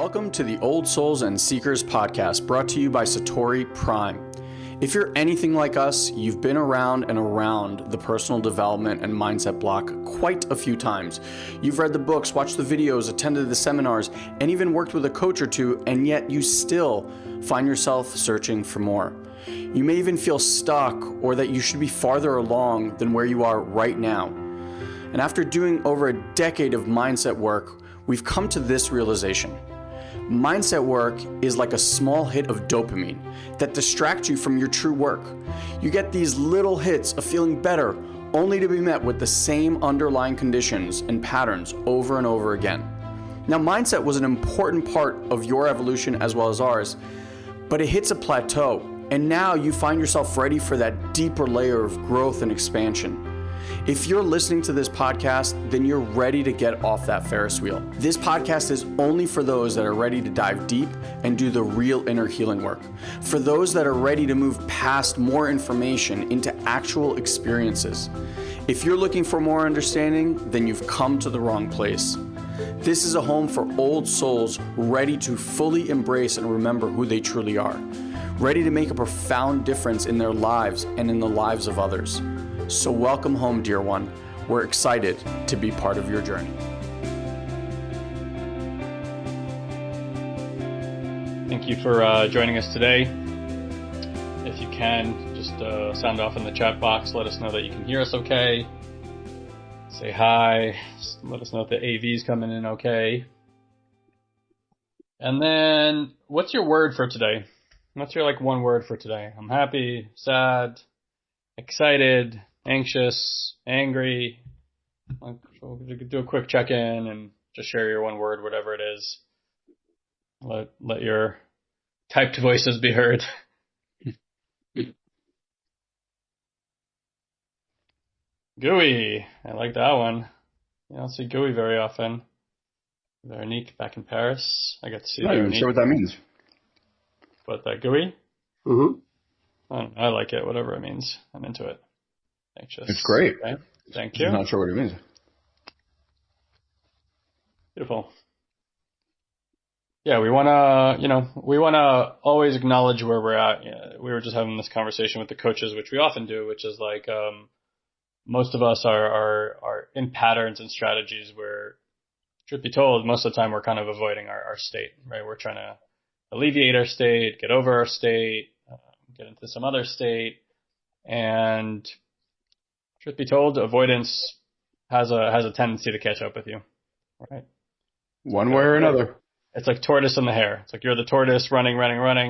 Welcome to the Old Souls and Seekers podcast, brought to you by Satori Prime. If you're anything like us, you've been around and around the personal development and mindset block quite a few times. You've read the books, watched the videos, attended the seminars, and even worked with a coach or two, and yet you still find yourself searching for more. You may even feel stuck or that you should be farther along than where you are right now. And after doing over a decade of mindset work, we've come to this realization. Mindset work is like a small hit of dopamine that distracts you from your true work. You get these little hits of feeling better, only to be met with the same underlying conditions and patterns over and over again. Now, mindset was an important part of your evolution as well as ours, but it hits a plateau, and now you find yourself ready for that deeper layer of growth and expansion. If you're listening to this podcast, then you're ready to get off that Ferris wheel. This podcast is only for those that are ready to dive deep and do the real inner healing work. For those that are ready to move past more information into actual experiences. If you're looking for more understanding, then you've come to the wrong place. This is a home for old souls ready to fully embrace and remember who they truly are. Ready to make a profound difference in their lives and in the lives of others. So welcome home, dear one. We're excited to be part of your journey. Thank you for joining us today. If you can, just sound off in the chat box. Let us know that you can hear us okay. Say hi. Let us know if the AV is coming in okay. And then, what's your word for today? What's your one word for today? I'm happy, sad, excited, anxious, angry. We'll do a quick check-in and just share your one word, whatever it is. Let your typed voices be heard. Gooey. I like that one. You don't see Gooey very often. Veronique back in Paris. I got to see I'm not even sure what that means. What, that Gooey? Mm-hmm. I like it, whatever it means. I'm into it. Anxious. It's great. Okay. Thank you. I'm not sure what it means. Beautiful. Yeah, we wanna always acknowledge where we're at. Yeah, we were just having this conversation with the coaches, which we often do, which is most of us are in patterns and strategies where, truth be told, most of the time we're kind of avoiding our state, right? We're trying to alleviate our state, get over our state, get into some other state, and truth be told, avoidance has a tendency to catch up with you, right? One way or another. It's like tortoise and the hare. It's like you're the tortoise running,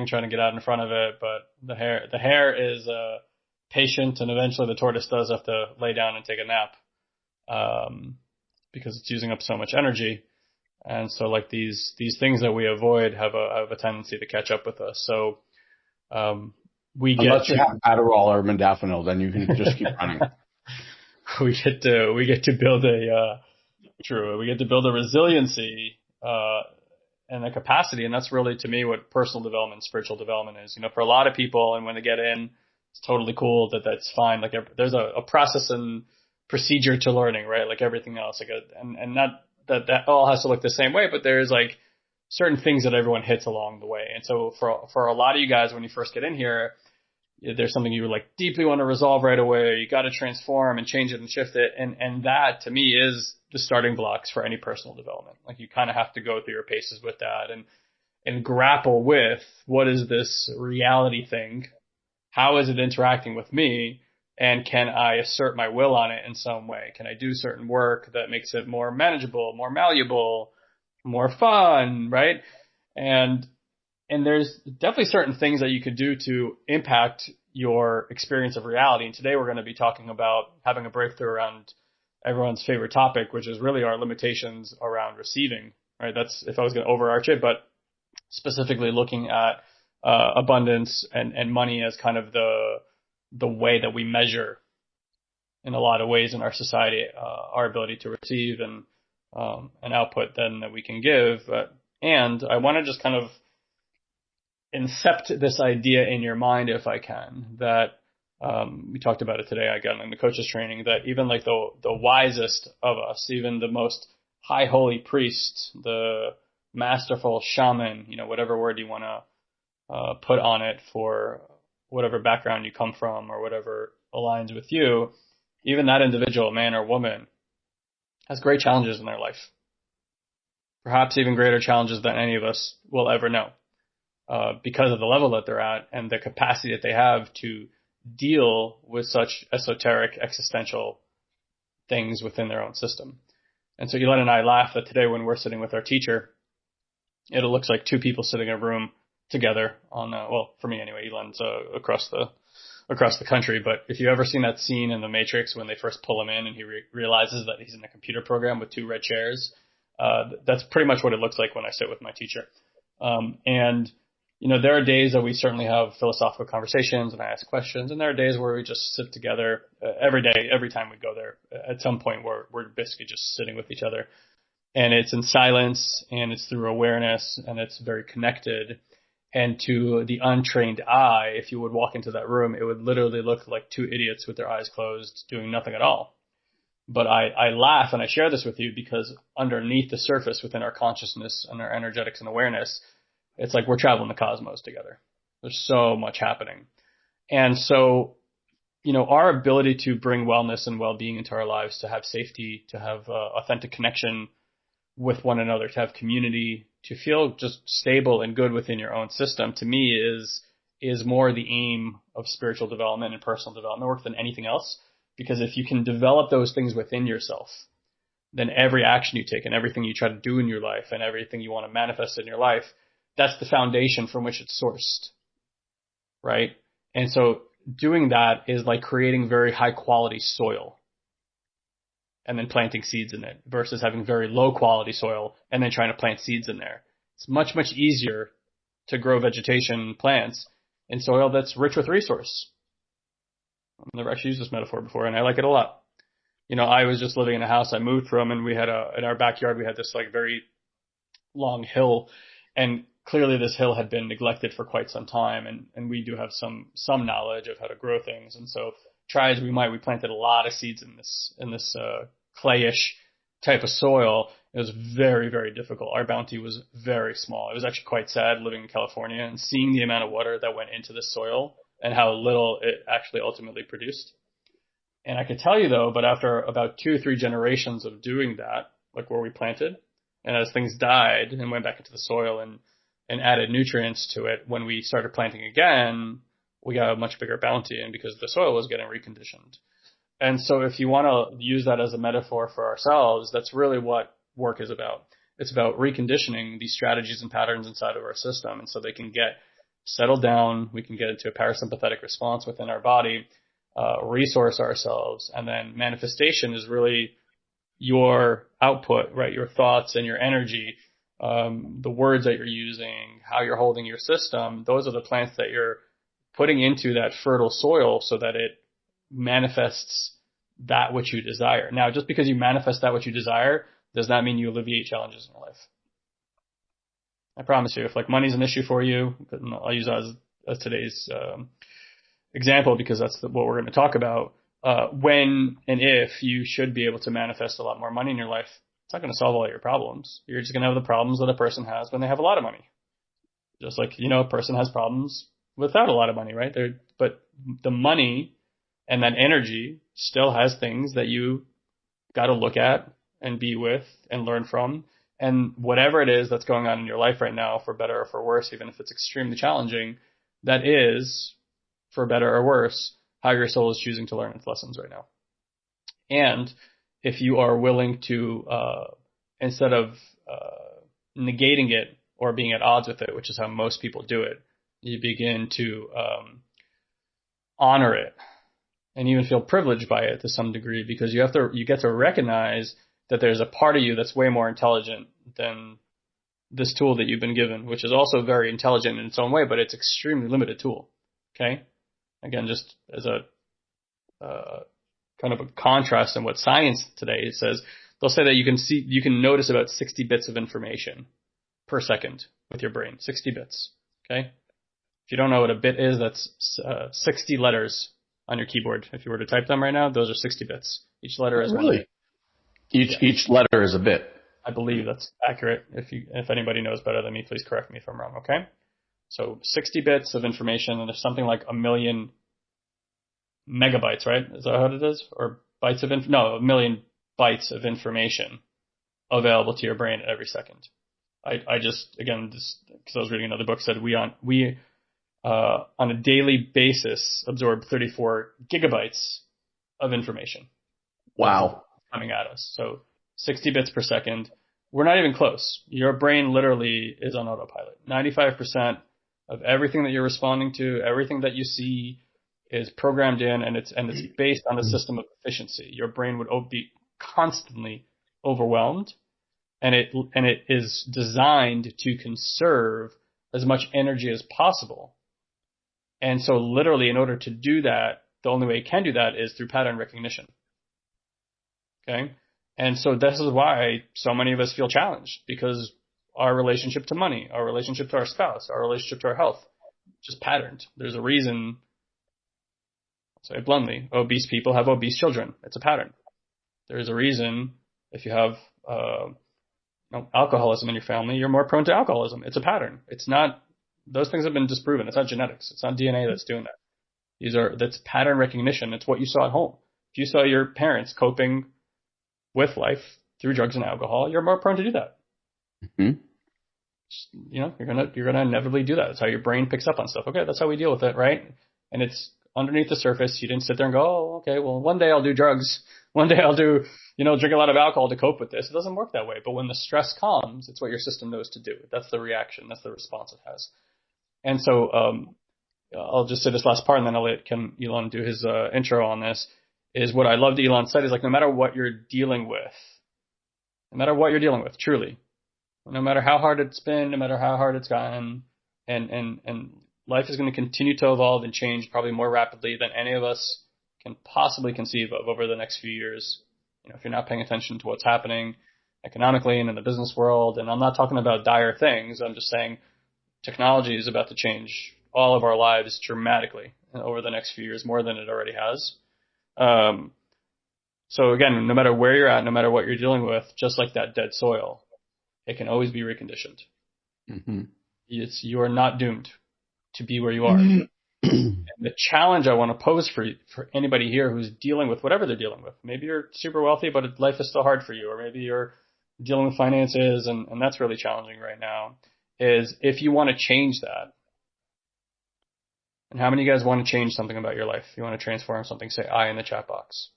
trying to get out in front of it, but the hare is patient, and eventually the tortoise does have to lay down and take a nap because it's using up so much energy. And so these things that we avoid have a tendency to catch up with us. So unless you have Adderall or modafinil, then you can just keep running. We get to build a resiliency and a capacity, and that's really, to me, what personal development, spiritual development is. For a lot of people, and when they get in, it's totally cool that's fine. There's a process and procedure to learning, right? Like everything else, and not that all has to look the same way, but there's certain things that everyone hits along the way. And so for a lot of you guys, when you first get in here, there's something you deeply want to resolve right away. You got to transform and change it and shift it. And that, to me, is the starting blocks for any personal development. You kind of have to go through your paces with that and grapple with, what is this reality thing? How is it interacting with me? And can I assert my will on it in some way? Can I do certain work that makes it more manageable, more malleable, more fun, right? And there's definitely certain things that you could do to impact your experience of reality. And today we're going to be talking about having a breakthrough around everyone's favorite topic, which is really our limitations around receiving, right? That's if I was going to overarch it, but specifically looking at abundance and money as kind of the way that we measure in a lot of ways in our society, our ability to receive and an output then that we can give. And I want to just kind of incept this idea in your mind, if I can, that we talked about it today again in the coaches training, that even the wisest of us, even the most high holy priest, the masterful shaman, whatever word you want to put on it for whatever background you come from or whatever aligns with you, even that individual, man or woman, has great challenges in their life. Perhaps even greater challenges than any of us will ever know, because of the level that they're at and the capacity that they have to deal with such esoteric existential things within their own system. And so Elon and I laugh that today when we're sitting with our teacher, it looks like two people sitting in a room together on, well, for me anyway, Elon's across the country. But if you've ever seen that scene in The Matrix when they first pull him in and he realizes that he's in a computer program with two red chairs, that's pretty much what it looks like when I sit with my teacher. And there are days that we certainly have philosophical conversations and I ask questions, and there are days where we just sit together every day, every time we go there. At some point, we're basically just sitting with each other, and it's in silence, and it's through awareness, and it's very connected. And to the untrained eye, if you would walk into that room, it would literally look like two idiots with their eyes closed, doing nothing at all. But I laugh and I share this with you because underneath the surface, within our consciousness and our energetics and awareness, it's like we're traveling the cosmos together. There's so much happening. And so, our ability to bring wellness and well-being into our lives, to have safety, to have authentic connection with one another, to have community, to feel just stable and good within your own system, to me is more the aim of spiritual development and personal development work than anything else. Because if you can develop those things within yourself, then every action you take and everything you try to do in your life and everything you want to manifest in your life, that's the foundation from which it's sourced, right? And so doing that is like creating very high quality soil and then planting seeds in it versus having very low quality soil and then trying to plant seeds in there. It's much, much easier to grow vegetation plants in soil that's rich with resource. I've never actually used this metaphor before, and I like it a lot. I was just living in a house I moved from, and we had in our backyard, we had this like very long hill, and clearly this hill had been neglected for quite some time, and we do have some knowledge of how to grow things. And so try as we might, we planted a lot of seeds in this clayish type of soil. It was very, very difficult. Our bounty was very small. It was actually quite sad living in California and seeing the amount of water that went into the soil and how little it actually ultimately produced. And I could tell you though, but after about 2 or 3 generations of doing that, like where we planted, and as things died and went back into the soil and added nutrients to it, when we started planting again, we got a much bigger bounty, and because the soil was getting reconditioned. And so if you want to use that as a metaphor for ourselves, that's really what work is about. It's about reconditioning these strategies and patterns inside of our system, and so they can get settled down, we can get into a parasympathetic response within our body, resource ourselves, and then manifestation is really your output, right? Your thoughts and your energy, the words that you're using, how you're holding your system. Those are the plants that you're putting into that fertile soil so that it manifests that which you desire. Now, just because you manifest that which you desire does not mean you alleviate challenges in your life. I promise you, if like money's an issue for you, I'll use that as today's example because that's what we're going to talk about. When and if you should be able to manifest a lot more money in your life, it's not going to solve all your problems. You're just going to have the problems that a person has when they have a lot of money. Just like, a person has problems without a lot of money, right? But the money and that energy still has things that you got to look at and be with and learn from. And whatever it is that's going on in your life right now, for better or for worse, even if it's extremely challenging, that is, for better or worse, how your soul is choosing to learn its lessons right now. And if you are willing to, instead of negating it or being at odds with it, which is how most people do it, you begin to honor it and even feel privileged by it to some degree, because you get to recognize that there's a part of you that's way more intelligent than this tool that you've been given, which is also very intelligent in its own way, but it's extremely limited tool. Okay. Again, just as a kind of a contrast in what science today says, they'll say that you can notice about 60 bits of information per second with your brain, 60 bits. Okay. If you don't know what a bit is, that's 60 letters on your keyboard. If you were to type them right now, those are 60 bits. Each letter is really? Each letter is a bit. I believe that's accurate. If anybody knows better than me, please correct me if I'm wrong. Okay. So 60 bits of information, and there's something like a million megabytes, right? Is that what it is? Or bytes of a million bytes of information available to your brain every second. I just, again, because I was reading another book, said we on a daily basis absorb 34 gigabytes of information. Wow. Coming at us. So 60 bits per second. We're not even close. Your brain literally is on autopilot. 95% of everything that you're responding to, everything that you see is programmed in, and it's based on a system of efficiency. Your brain would be constantly overwhelmed, and it is designed to conserve as much energy as possible. And so literally, in order to do that, the only way it can do that is through pattern recognition. Okay. And so this is why so many of us feel challenged, because our relationship to money, our relationship to our spouse, our relationship to our health, just patterned. There's a reason, I'll say it bluntly, obese people have obese children. It's a pattern. There's a reason if you have alcoholism in your family, you're more prone to alcoholism. It's a pattern. It's not, those things have been disproven. It's not genetics. It's not DNA that's doing that. That's pattern recognition. It's what you saw at home. If you saw your parents coping with life through drugs and alcohol, you're more prone to do that. Mm-hmm. You're gonna inevitably do that. That's how your brain picks up on stuff. Okay, that's how we deal with it, right? And it's underneath the surface. You didn't sit there and go, oh, okay, well, one day I'll do drugs. One day I'll do, drink a lot of alcohol to cope with this. It doesn't work that way. But when the stress comes, it's what your system knows to do. That's the reaction. That's the response it has. And so I'll just say this last part, and then I'll let Elon do his intro on this. Is what I loved Elon said is, like, no matter what you're dealing with, truly, no matter how hard it's been, no matter how hard it's gotten, and life is going to continue to evolve and change probably more rapidly than any of us can possibly conceive of over the next few years. If you're not paying attention to what's happening economically and in the business world, and I'm not talking about dire things, I'm just saying technology is about to change all of our lives dramatically over the next few years, more than it already has. So again, no matter where you're at, no matter what you're dealing with, just like that dead soil, it can always be reconditioned. Mm-hmm. You are not doomed to be where you are. And the challenge I want to pose for anybody here who's dealing with whatever they're dealing with, maybe you're super wealthy, but life is still hard for you, or maybe you're dealing with finances and that's really challenging right now, is if you want to change that. And how many of you guys want to change something about your life? If you want to transform something, say I in the chat box.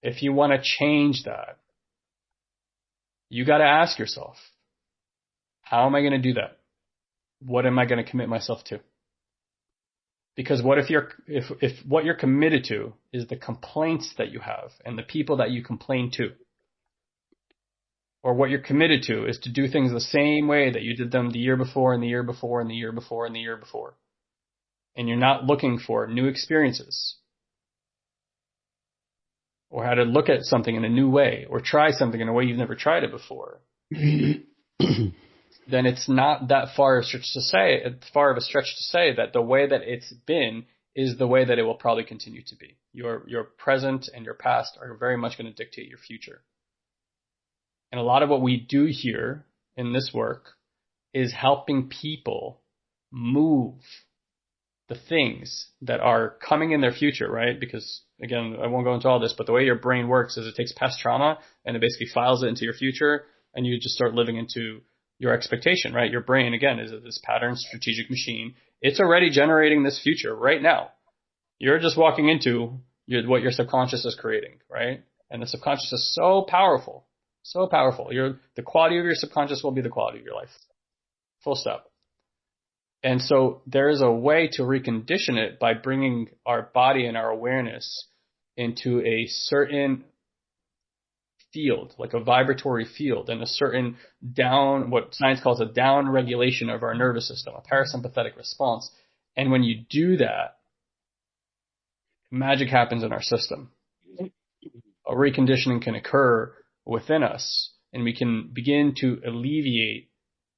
If you want to change that, you got to ask yourself, how am I going to do that? What am I going to commit myself to? Because what if what you're committed to is the complaints that you have and the people that you complain to? Or what you're committed to is to do things the same way that you did them the year before and the year before and the year before and the year before. And you're not looking for new experiences, or how to look at something in a new way, or try something in a way you've never tried it before, then it's not that far of a stretch to say that the way that it's been is the way that it will probably continue to be. Your present and your past are very much going to dictate your future. And a lot of what we do here in this work is helping people move the things that are coming in their future, right? Because, again, I won't go into all this, but the way your brain works is it takes past trauma and it basically files it into your future, and you just start living into your expectation, right? Your brain, again, is this pattern strategic machine. It's already generating this future right now. You're just walking into what your subconscious is creating, right? And the subconscious is so powerful, so powerful. The quality of your subconscious will be the quality of your life. Full stop. And so there is a way to recondition it by bringing our body and our awareness into a certain field, like a vibratory field, and a certain what science calls a down regulation of our nervous system, a parasympathetic response. And when you do that, magic happens in our system. A reconditioning can occur within us, and we can begin to alleviate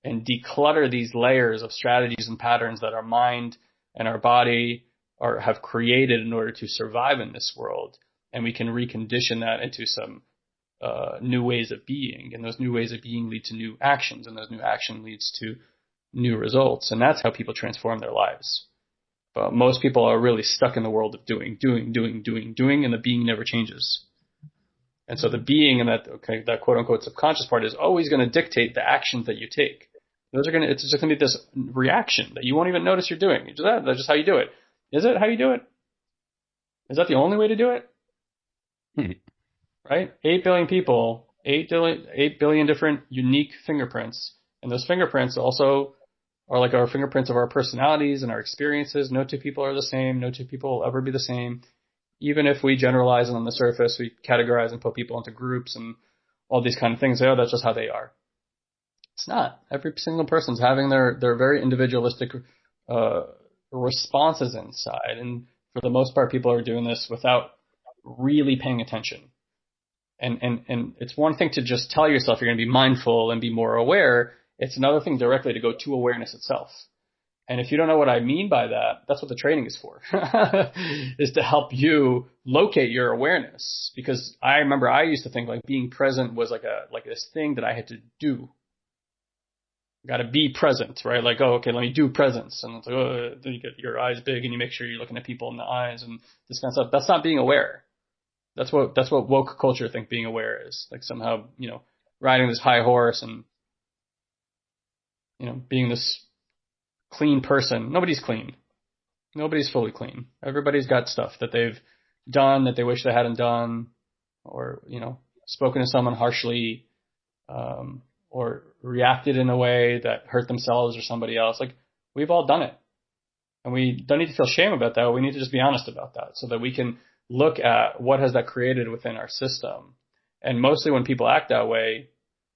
and declutter these layers of strategies and patterns that our mind and our body have created in order to survive in this world. And we can recondition that into some new ways of being, and those new ways of being lead to new actions, and those new action leads to new results, and that's how people transform their lives. But most people are really stuck in the world of doing, and the being never changes. And so the being and that quote unquote subconscious part is always going to dictate the actions that you take. It's just going to be this reaction that you won't even notice you're doing. That's just how you do it. Is it how you do it? Is that the only way to do it? Right? 8 billion people, 8 billion different unique fingerprints. And those fingerprints also are like our fingerprints of our personalities and our experiences. No two people are the same. No two people will ever be the same. Even if we generalize on the surface, we categorize and put people into groups and all these kind of things. Oh, that's just how they are. It's not. Every single person's having their very individualistic responses inside. And for the most part, people are doing this without really paying attention. And it's one thing to just tell yourself you're going to be mindful and be more aware. It's another thing directly to go to awareness itself. And if you don't know what I mean by that, that's what the training is for, is to help you locate your awareness. Because I remember I used to think like being present was like this thing that I had to do. Got to be present, right? Like, oh, okay, let me do presence. And it's like, oh, then you get your eyes big and you make sure you're looking at people in the eyes and this kind of stuff. That's not being aware. That's what woke culture think being aware is. Like somehow, riding this high horse and, being this clean person. Nobody's clean. Nobody's fully clean. Everybody's got stuff that they've done that they wish they hadn't done, or, spoken to someone harshly, or reacted in a way that hurt themselves or somebody else. Like, we've all done it. And we don't need to feel shame about that. We need to just be honest about that so that we can look at what has that created within our system. And mostly when people act that way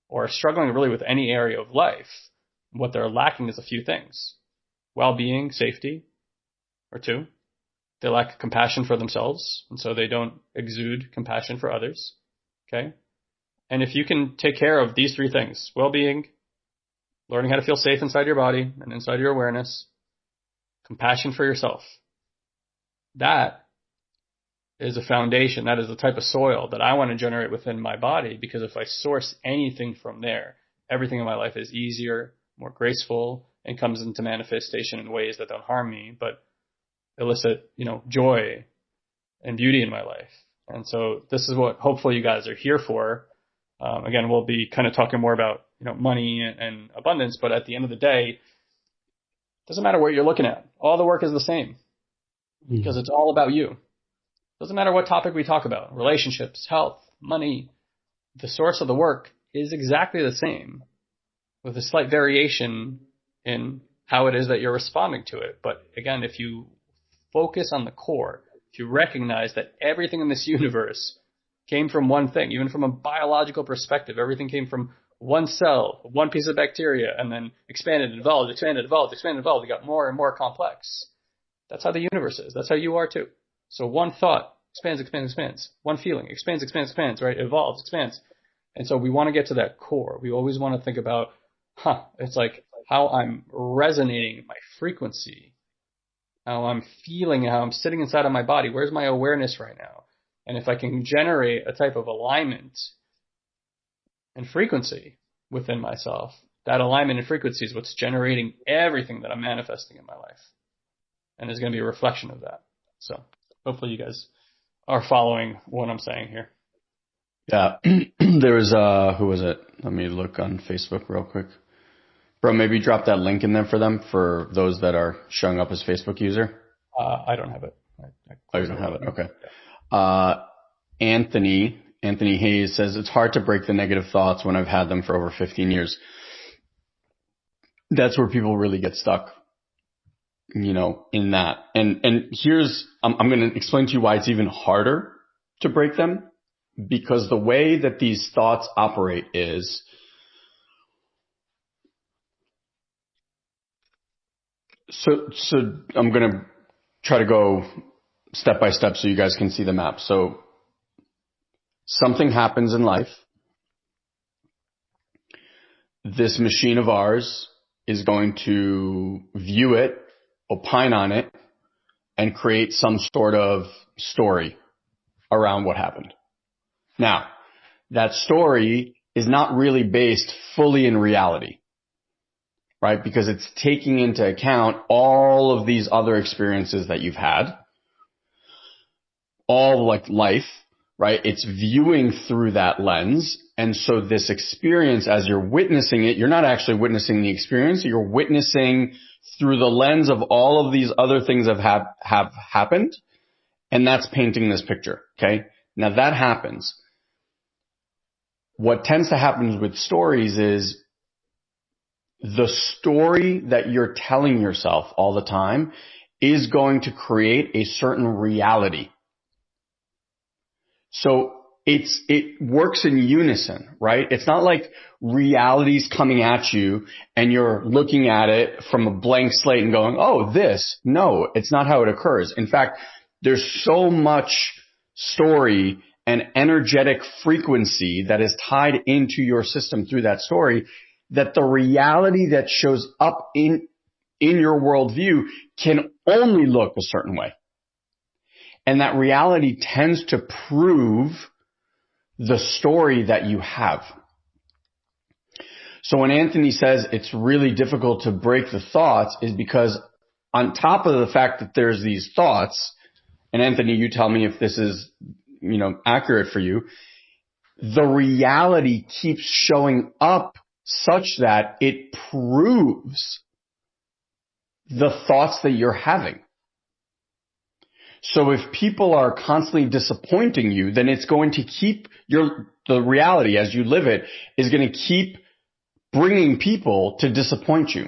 or are struggling really with any area of life, what they're lacking is a few things. Well-being, safety, or 2. They lack compassion for themselves, and so they don't exude compassion for others. Okay? And if you can take care of these 3 things, well-being, learning how to feel safe inside your body and inside your awareness, compassion for yourself, that is a foundation. That is the type of soil that I want to generate within my body, because if I source anything from there, everything in my life is easier, more graceful, and comes into manifestation in ways that don't harm me, but elicit, joy and beauty in my life. And so this is what hopefully you guys are here for. Again, we'll be kind of talking more about, money and abundance, but at the end of the day, it doesn't matter what you're looking at. All the work is the same because it's all about you. Doesn't matter what topic we talk about, relationships, health, money, the source of the work is exactly the same with a slight variation in how it is that you're responding to it. But again, if you focus on the core, if you recognize that everything in this universe came from one thing, even from a biological perspective, everything came from one cell, one piece of bacteria, and then expanded, evolved, it got more and more complex. That's how the universe is. That's how you are too. So one thought expands. One feeling expands, right? Evolves, expands. And so we want to get to that core. We always want to think about, it's like how I'm resonating my frequency, how I'm feeling, how I'm sitting inside of my body. Where's my awareness right now? And if I can generate a type of alignment and frequency within myself, that alignment and frequency is what's generating everything that I'm manifesting in my life. And there's going to be a reflection of that. So hopefully you guys are following what I'm saying here. Yeah. There was, who was it? Let me look on Facebook real quick. Bro, maybe drop that link in there for them, for those that are showing up as Facebook user. I don't have it. Oh, you don't have it? Okay. Anthony Hayes says, it's hard to break the negative thoughts when I've had them for over 15 years. That's where people really get stuck, in that. And here's, I'm going to explain to you why it's even harder to break them, because the way that these thoughts operate is, so I'm going to try to go step by step so you guys can see the map. So something happens in life. This machine of ours is going to view it, opine on it, and create some sort of story around what happened. Now, that story is not really based fully in reality, right? Because it's taking into account all of these other experiences that you've had, all like life, right? It's viewing through that lens. And so this experience, as you're witnessing it, you're not actually witnessing the experience. You're witnessing through the lens of all of these other things that have happened. And that's painting this picture. Okay. Now that happens. What tends to happen with stories is the story that you're telling yourself all the time is going to create a certain reality. So it works in unison, right? It's not like reality's coming at you and you're looking at it from a blank slate and going, oh, this. No, it's not how it occurs. In fact, there's so much story and energetic frequency that is tied into your system through that story that the reality that shows up in your worldview can only look a certain way. And that reality tends to prove the story that you have. So when Anthony says it's really difficult to break the thoughts is because on top of the fact that there's these thoughts, and Anthony, you tell me if this is, accurate for you, the reality keeps showing up such that it proves the thoughts that you're having. So if people are constantly disappointing you, then it's going to keep the reality as you live it is going to keep bringing people to disappoint you.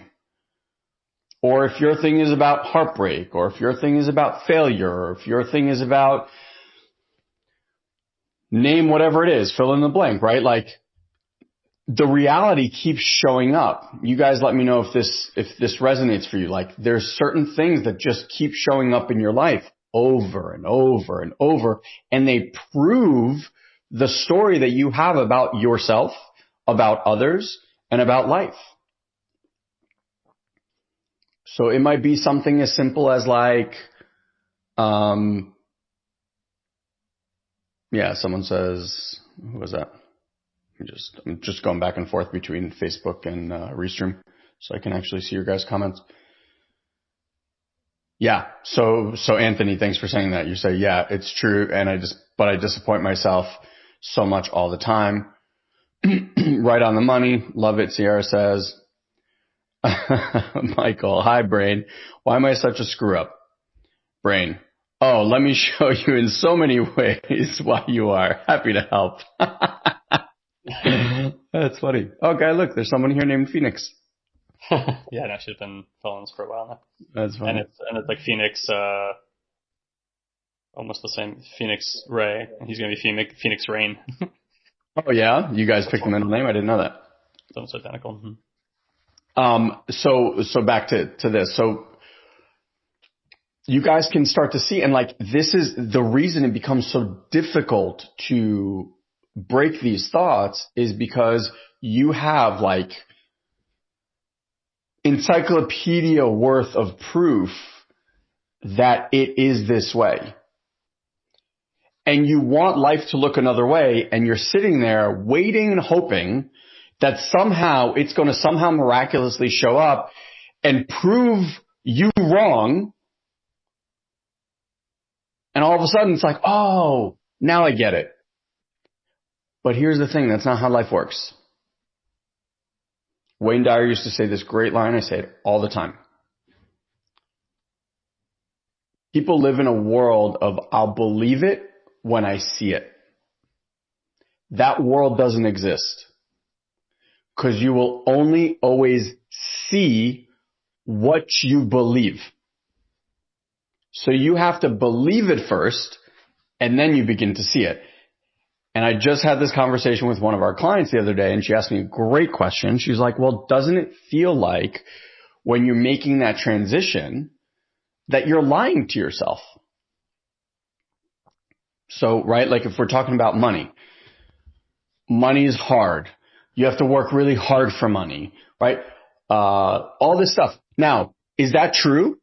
Or if your thing is about heartbreak, or if your thing is about failure, or if your thing is about name whatever it is, fill in the blank, right? Like the reality keeps showing up. You guys let me know if this resonates for you. Like there's certain things that just keep showing up in your life over and over and over, and they prove the story that you have about yourself, about others, and about life. So it might be something as simple as like, someone says, who was that? I'm just going back and forth between Facebook and Restream so I can actually see your guys' comments. Yeah. So Anthony, thanks for saying that. You say, yeah, it's true. And but I disappoint myself so much all the time. Right on the money. Love it. Sierra says, Michael, hi Brain. Why am I such a screw up? Brain. Oh, let me show you in so many ways why you are. Happy to help. That's funny. Okay, look, there's someone here named Phoenix. Yeah, no, she's been following us for a while now. That's funny. And it's like Phoenix, almost the same. Phoenix Ray. And he's gonna be Phoenix Rain. Oh yeah, you guys picked the middle name. I didn't know that. It's almost identical. So back to this. So you guys can start to see, and like this is the reason it becomes so difficult to break these thoughts is because you have like encyclopedia worth of proof that it is this way. And you want life to look another way, and you're sitting there waiting and hoping that somehow it's going to somehow miraculously show up and prove you wrong. And all of a sudden it's like, oh, now I get it. But here's the thing, that's not how life works. Wayne Dyer used to say this great line, I say it all the time. People live in a world of I'll believe it when I see it. That world doesn't exist. Because you will only always see what you believe. So you have to believe it first, and then you begin to see it. And I just had this conversation with one of our clients the other day, and she asked me a great question. She's like, well, doesn't it feel like when you're making that transition that you're lying to yourself? So, right, like if we're talking about money is hard. You have to work really hard for money, right? All this stuff. Now, is that true?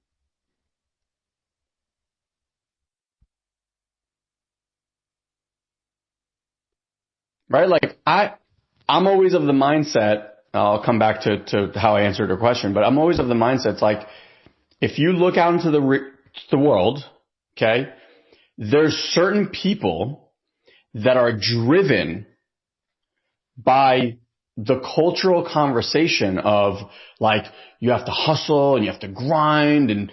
right? Like I'm always of the mindset, I'll come back to how I answered your question, but I'm always of the mindset, it's like, if you look out into the world, okay, there's certain people that are driven by the cultural conversation of like, you have to hustle and you have to grind and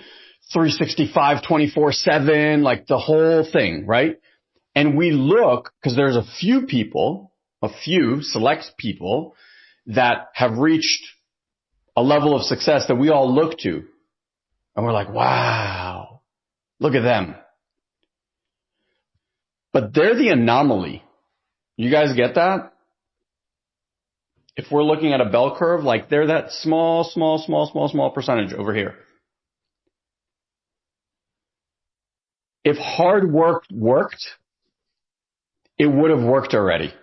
365, 24/7, like the whole thing, right? And we look, because there's a few select people that have reached a level of success that we all look to. And we're like, wow, look at them. But they're the anomaly. You guys get that? If we're looking at a bell curve, like they're that small percentage over here. If hard work worked, it would have worked already.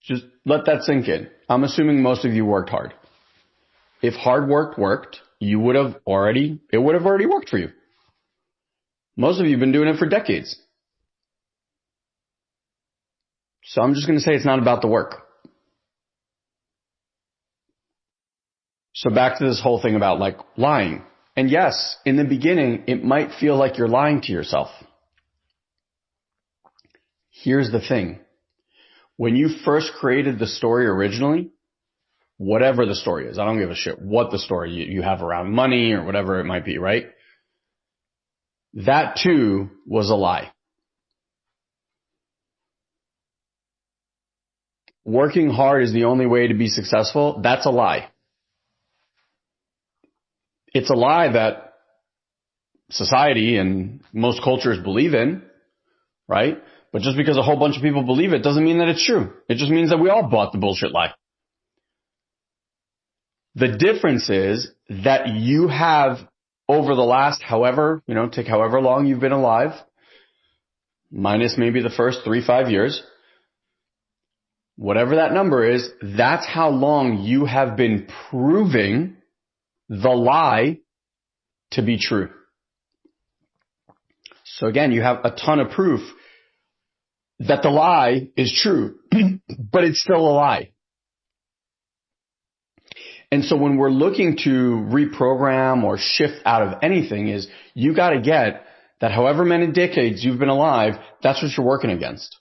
Just let that sink in. I'm assuming most of you worked hard. If hard work worked, it would have already worked for you. Most of you have been doing it for decades. So I'm just going to say it's not about the work. So back to this whole thing about like lying. And yes, in the beginning, it might feel like you're lying to yourself. Here's the thing. When you first created the story originally, whatever the story is, I don't give a shit what the story you have around money or whatever it might be, right? That too was a lie. Working hard is the only way to be successful. That's a lie. It's a lie that society and most cultures believe in, right? But just because a whole bunch of people believe it doesn't mean that it's true. It just means that we all bought the bullshit lie. The difference is that you have, over the last take however long you've been alive, minus maybe the first 3-5 years, whatever that number is, that's how long you have been proving the lie to be true. So again, you have a ton of proof that the lie is true, but it's still a lie. And so when we're looking to reprogram or shift out of anything, is you got to get that however many decades you've been alive, that's what you're working against.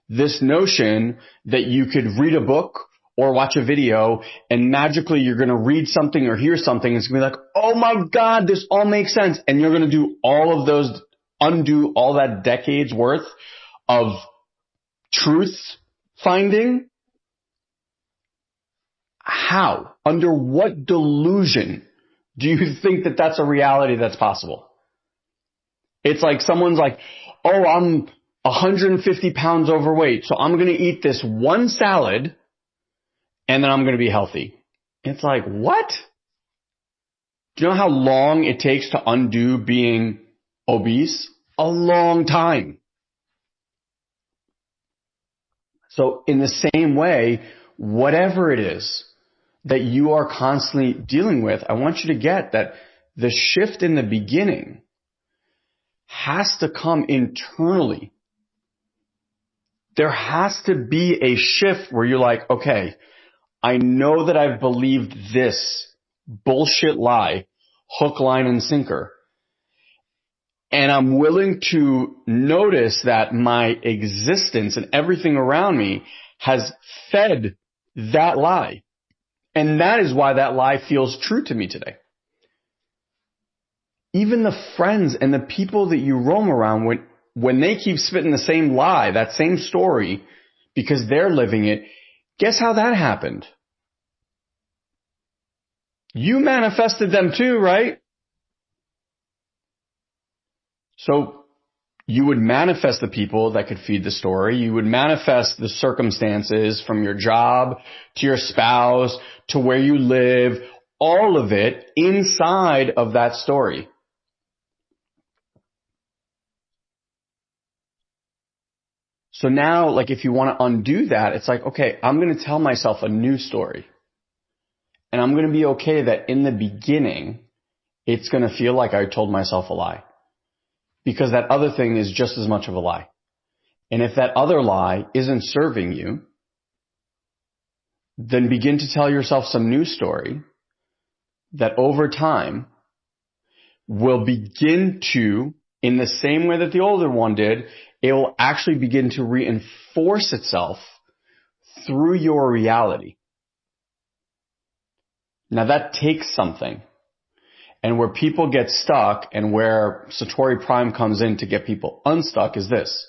This notion that you could read a book or watch a video and magically you're going to read something or hear something, it's going to be like, oh my God, this all makes sense. And you're going to do all of those, undo all that decades worth of truth finding. How? Under what delusion do you think that that's a reality that's possible? It's like someone's like, oh, I'm 150 pounds overweight, so I'm going to eat this one salad and then I'm going to be healthy. It's like, what? Do you know how long it takes to undo being obese? A long time. So in the same way, whatever it is that you are constantly dealing with, I want you to get that the shift in the beginning has to come internally. There has to be a shift where you're like, okay, I know that I've believed this bullshit lie, hook, line, and sinker. And I'm willing to notice that my existence and everything around me has fed that lie. And that is why that lie feels true to me today. Even the friends and the people that you roam around with, when they keep spitting the same lie, that same story, because they're living it, guess how that happened? You manifested them too, right? So you would manifest the people that could feed the story. You would manifest the circumstances from your job to your spouse to where you live, all of it inside of that story. So now, like, if you want to undo that, it's like, okay, I'm going to tell myself a new story. And I'm going to be okay that in the beginning, it's going to feel like I told myself a lie. because that other thing is just as much of a lie. And if that other lie isn't serving you, then begin to tell yourself some new story that over time will begin to, in the same way that the older one did, it will actually begin to reinforce itself through your reality. Now that takes something. And where people get stuck and where Satori Prime comes in to get people unstuck is this.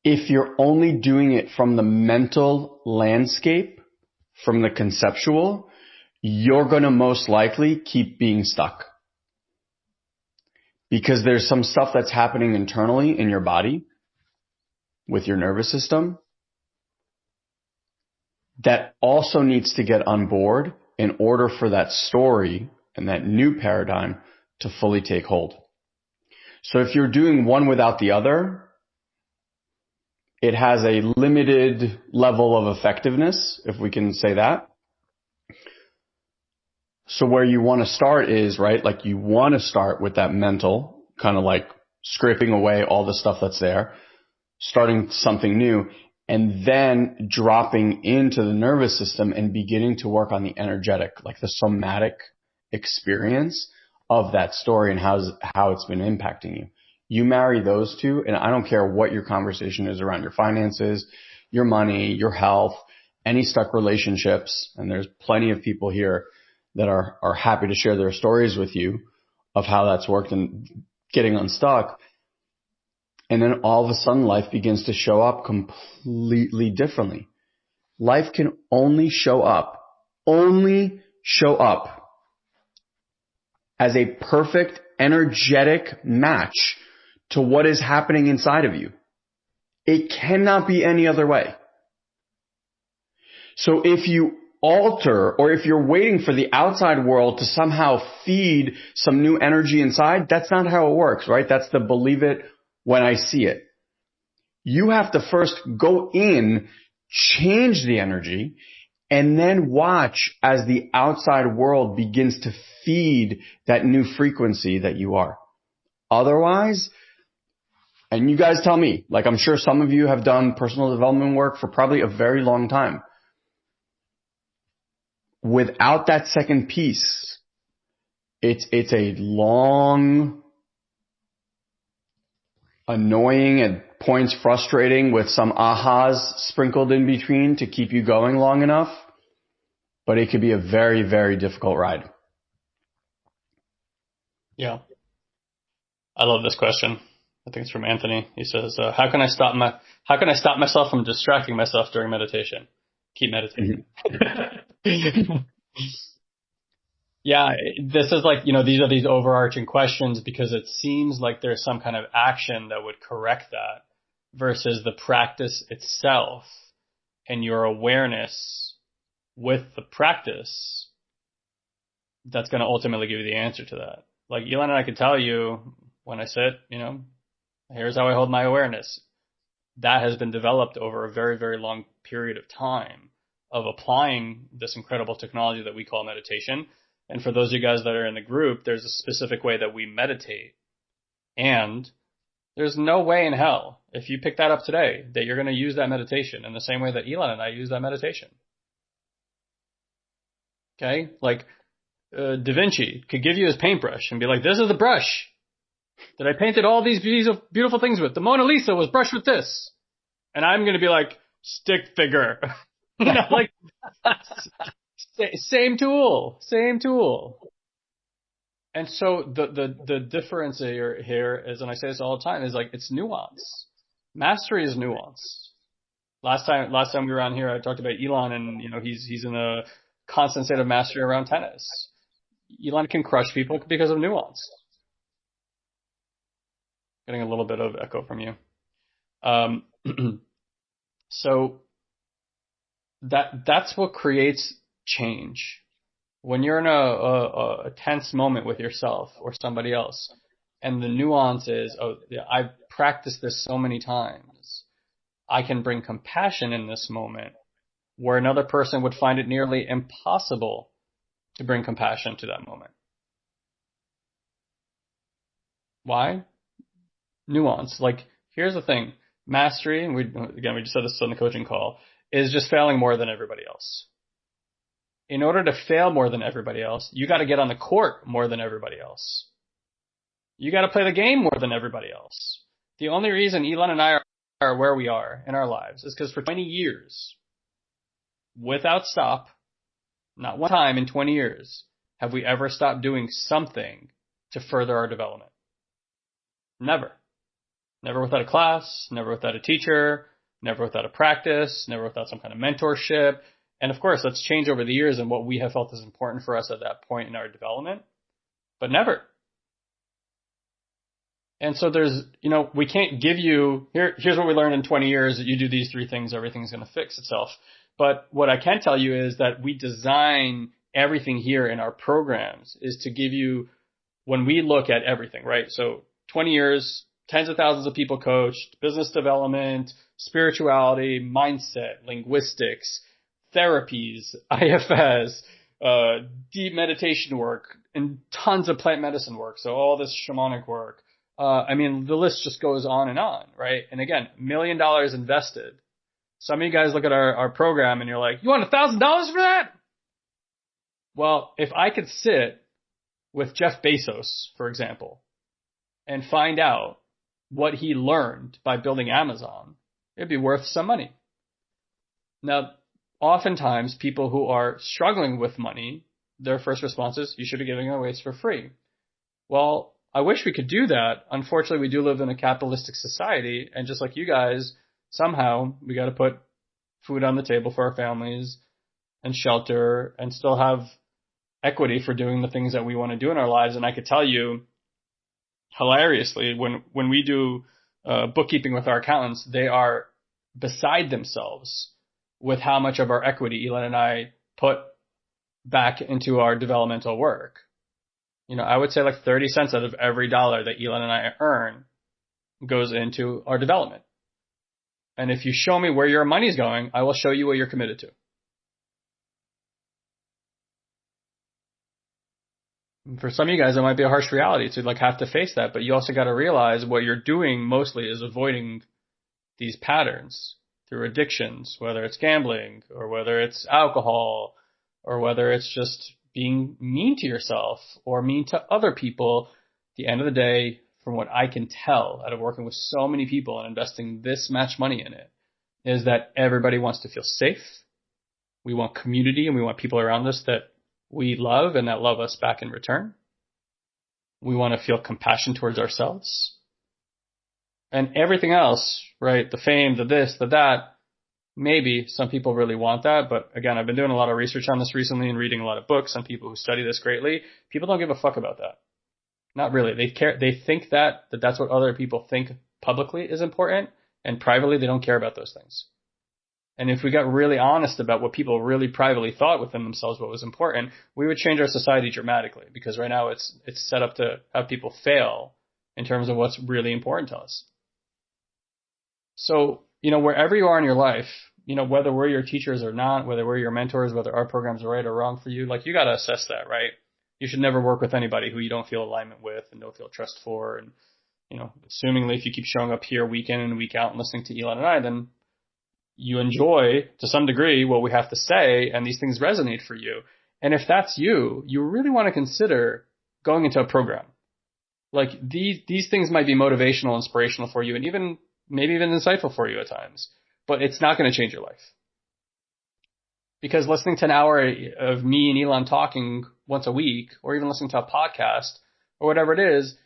If you're only doing it from the mental landscape, from the conceptual, you're going to most likely keep being stuck. Because there's some stuff that's happening internally in your body with your nervous system that also needs to get on board in order for that story and that new paradigm to fully take hold. So if you're doing one without the other, it has a limited level of effectiveness, if we can say that. So where you want to start is, right, like you want to start with that mental, kind of like scraping away all the stuff that's there, starting something new, and then dropping into the nervous system and beginning to work on the energetic, like the somatic experience of that story and how it's been impacting you. You marry those two, and I don't care what your conversation is around your finances, your money, your health, any stuck relationships, and there's plenty of people here that are happy to share their stories with you of how that's worked and getting unstuck. And then all of a sudden life begins to show up completely differently. Life can only show up as a perfect energetic match to what is happening inside of you. It cannot be any other way. So if you alter, or if you're waiting for the outside world to somehow feed some new energy inside, that's not how it works, right? That's the believe it when I see it. You have to first go in, change the energy, and then watch as the outside world begins to feed that new frequency that you are. Otherwise, and you guys tell me, like I'm sure some of you have done personal development work for probably a very long time. Without that second piece, it's a long, annoying, and points frustrating with some ahas sprinkled in between to keep you going long enough, but it could be a very, very difficult ride. Yeah. I love this question. I think it's from Anthony. He says, how can I stop myself from distracting myself during meditation? Keep meditating. Yeah, this is like, these are these overarching questions because it seems like there's some kind of action that would correct that versus the practice itself and your awareness with the practice that's going to ultimately give you the answer to that. Like Elon and I could tell you when I sit, here's how I hold my awareness. That has been developed over a very, very long period of time of applying this incredible technology that we call meditation. And for those of you guys that are in the group, there's a specific way that we meditate. And there's no way in hell, if you pick that up today, that you're going to use that meditation in the same way that Elon and I use that meditation. Okay? Like, Da Vinci could give you his paintbrush and be like, this is the brush that I painted all these beautiful things with. The Mona Lisa was brushed with this. And I'm going to be like, stick figure. Like, same tool. And so the difference here is, and I say this all the time, is like, it's nuance. Mastery is nuance. Last time we were on here, I talked about Elon, and he's in a constant state of mastery around tennis. Elon can crush people because of nuance. Getting a little bit of echo from you. So that's what creates change. When you're in a tense moment with yourself or somebody else, and the nuance is, I've practiced this so many times, I can bring compassion in this moment where another person would find it nearly impossible to bring compassion to that moment. Why? Nuance. Like, here's the thing. Mastery, and we just said this on the coaching call, is just failing more than everybody else. In order to fail more than everybody else, you got to get on the court more than everybody else. You got to play the game more than everybody else. The only reason Elon and I are where we are in our lives is because for 20 years, without stop, not one time in 20 years, have we ever stopped doing something to further our development. Never. Never without a class, never without a teacher, never without a practice, never without some kind of mentorship. And of course, that's changed over the years and what we have felt is important for us at that point in our development, but never. And so there's, we can't give you, here's what we learned in 20 years, that you do these 3 things, everything's going to fix itself. But what I can tell you is that we design everything here in our programs is to give you, when we look at everything, right? So 20 years, tens of thousands of people coached, business development, spirituality, mindset, linguistics, therapies, IFS, deep meditation work, and tons of plant medicine work. So all this shamanic work. The list just goes on, right? And again, $1 million invested. Some of you guys look at our program and you're like, you want $1,000 for that? Well, if I could sit with Jeff Bezos, for example, and find out what he learned by building Amazon, it'd be worth some money. Now, oftentimes people who are struggling with money, their first response is, you should be giving away for free. Well, I wish we could do that. Unfortunately, we do live in a capitalistic society, and just like you guys, somehow we got to put food on the table for our families and shelter and still have equity for doing the things that we want to do in our lives. And I could tell you, hilariously, when we do bookkeeping with our accountants, they are beside themselves with how much of our equity Elon and I put back into our developmental work. I would say like 30 cents out of every dollar that Elon and I earn goes into our development. And if you show me where your money's going, I will show you what you're committed to. And for some of you guys, it might be a harsh reality to have to face that, but you also got to realize what you're doing mostly is avoiding these patterns through addictions, whether it's gambling or whether it's alcohol or whether it's just being mean to yourself or mean to other people. At the end of the day, from what I can tell out of working with so many people and investing this much money in it, is that everybody wants to feel safe. We want community and we want people around us that we love and that love us back in return. We want to feel compassion towards ourselves. And everything else, right? The fame, the this, the that. Maybe some people really want that, but again, I've been doing a lot of research on this recently and reading a lot of books on people who study this greatly. People don't give a fuck about that. Not really. They care. They think that that's what other people think publicly is important, and privately they don't care about those things. And if we got really honest about what people really privately thought within themselves what was important, we would change our society dramatically, because right now it's set up to have people fail in terms of what's really important to us. So, wherever you are in your life, whether we're your teachers or not, whether we're your mentors, whether our programs are right or wrong for you, you got to assess that, right? You should never work with anybody who you don't feel alignment with and don't feel trust for. And, assumingly if you keep showing up here week in and week out and listening to Elon and I, then you enjoy to some degree what we have to say and these things resonate for you. And if that's you really want to consider going into a program. These things might be motivational, inspirational for you, and maybe even insightful for you at times, but it's not going to change your life. Because listening to an hour of me and Elon talking once a week, or even listening to a podcast or whatever it is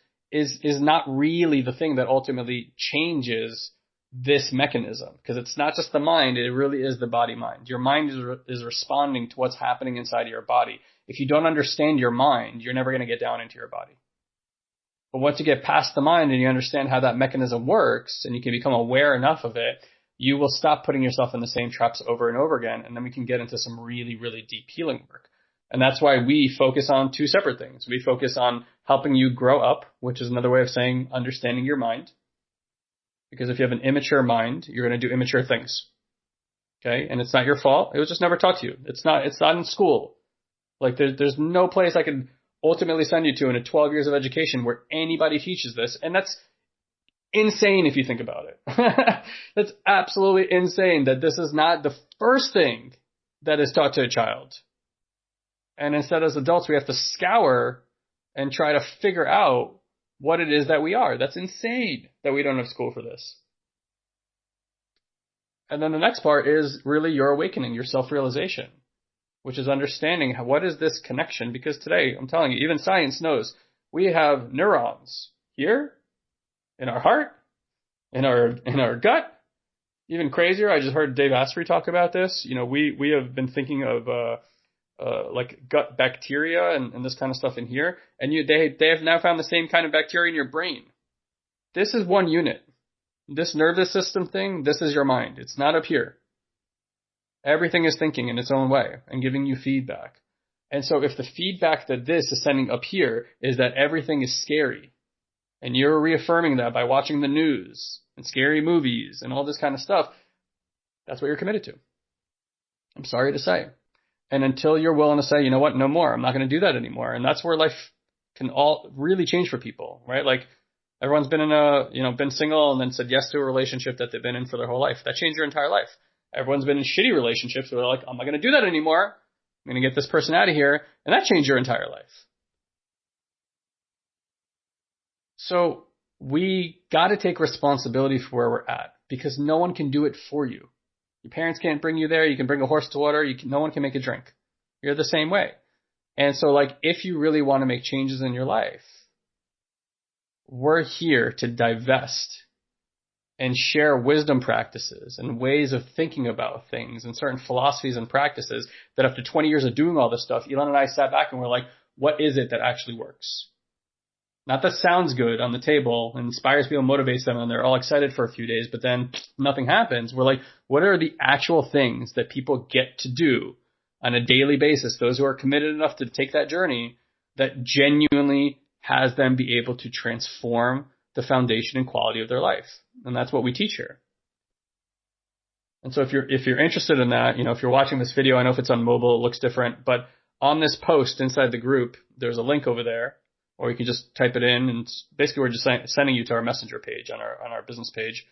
not really the thing that ultimately changes this mechanism. Because it's not just the mind, it really is the body-mind. Your mind is responding to what's happening inside of your body. If you don't understand your mind, you're never going to get down into your body. But once you get past the mind and you understand how that mechanism works and you can become aware enough of it, you will stop putting yourself in the same traps over and over again. And then we can get into some really, really deep healing work. And that's why we focus on 2 separate things. We focus on helping you grow up, which is another way of saying understanding your mind. Because if you have an immature mind, you're going to do immature things. Okay? And it's not your fault. It was just never taught to you. It's not in school. There's no place I could ultimately send you to in a 12 years of education where anybody teaches this. And that's insane if you think about it. That's absolutely insane that this is not the first thing that is taught to a child. And instead, as adults, we have to scour and try to figure out what it is that we are. That's insane that we don't have school for this. And then the next part is really your awakening, your self-realization, which is understanding what is this connection? Because today, I'm telling you, even science knows we have neurons here in our heart, in our gut. Even crazier, I just heard Dave Asprey talk about this. We have been thinking of like gut bacteria and this kind of stuff in here, and they have now found the same kind of bacteria in your brain. This is one unit. This nervous system thing, this is your mind. It's not up here. Everything is thinking in its own way and giving you feedback. And so if the feedback that this is sending up here is that everything is scary, and you're reaffirming that by watching the news and scary movies and all this kind of stuff, that's what you're committed to. I'm sorry to say. And until you're willing to say, you know what, no more, I'm not going to do that anymore. And that's where life can all really change for people, right? Like everyone's been been single and then said yes to a relationship that they've been in for their whole life. That changed your entire life. Everyone's been in shitty relationships where they're like, I'm not going to do that anymore. I'm going to get this person out of here. And that changed your entire life. So we got to take responsibility for where we're at because no one can do it for you. Your parents can't bring you there. You can bring a horse to water. No one can make a drink. You're the same way. And so if you really want to make changes in your life, we're here to divest and share wisdom practices and ways of thinking about things and certain philosophies and practices that after 20 years of doing all this stuff, Elon and I sat back and we're like, what is it that actually works? Not that sounds good on the table and inspires people, motivates them, and they're all excited for a few days, but then nothing happens. We're like, what are the actual things that people get to do on a daily basis, those who are committed enough to take that journey, that genuinely has them be able to transform the foundation and quality of their life? And that's what we teach here. And so if you're interested in that, if you're watching this video, I know if it's on mobile, it looks different, but on this post inside the group, there's a link over there. Or you can just type it in, and basically we're just sending you to our messenger page on our business page.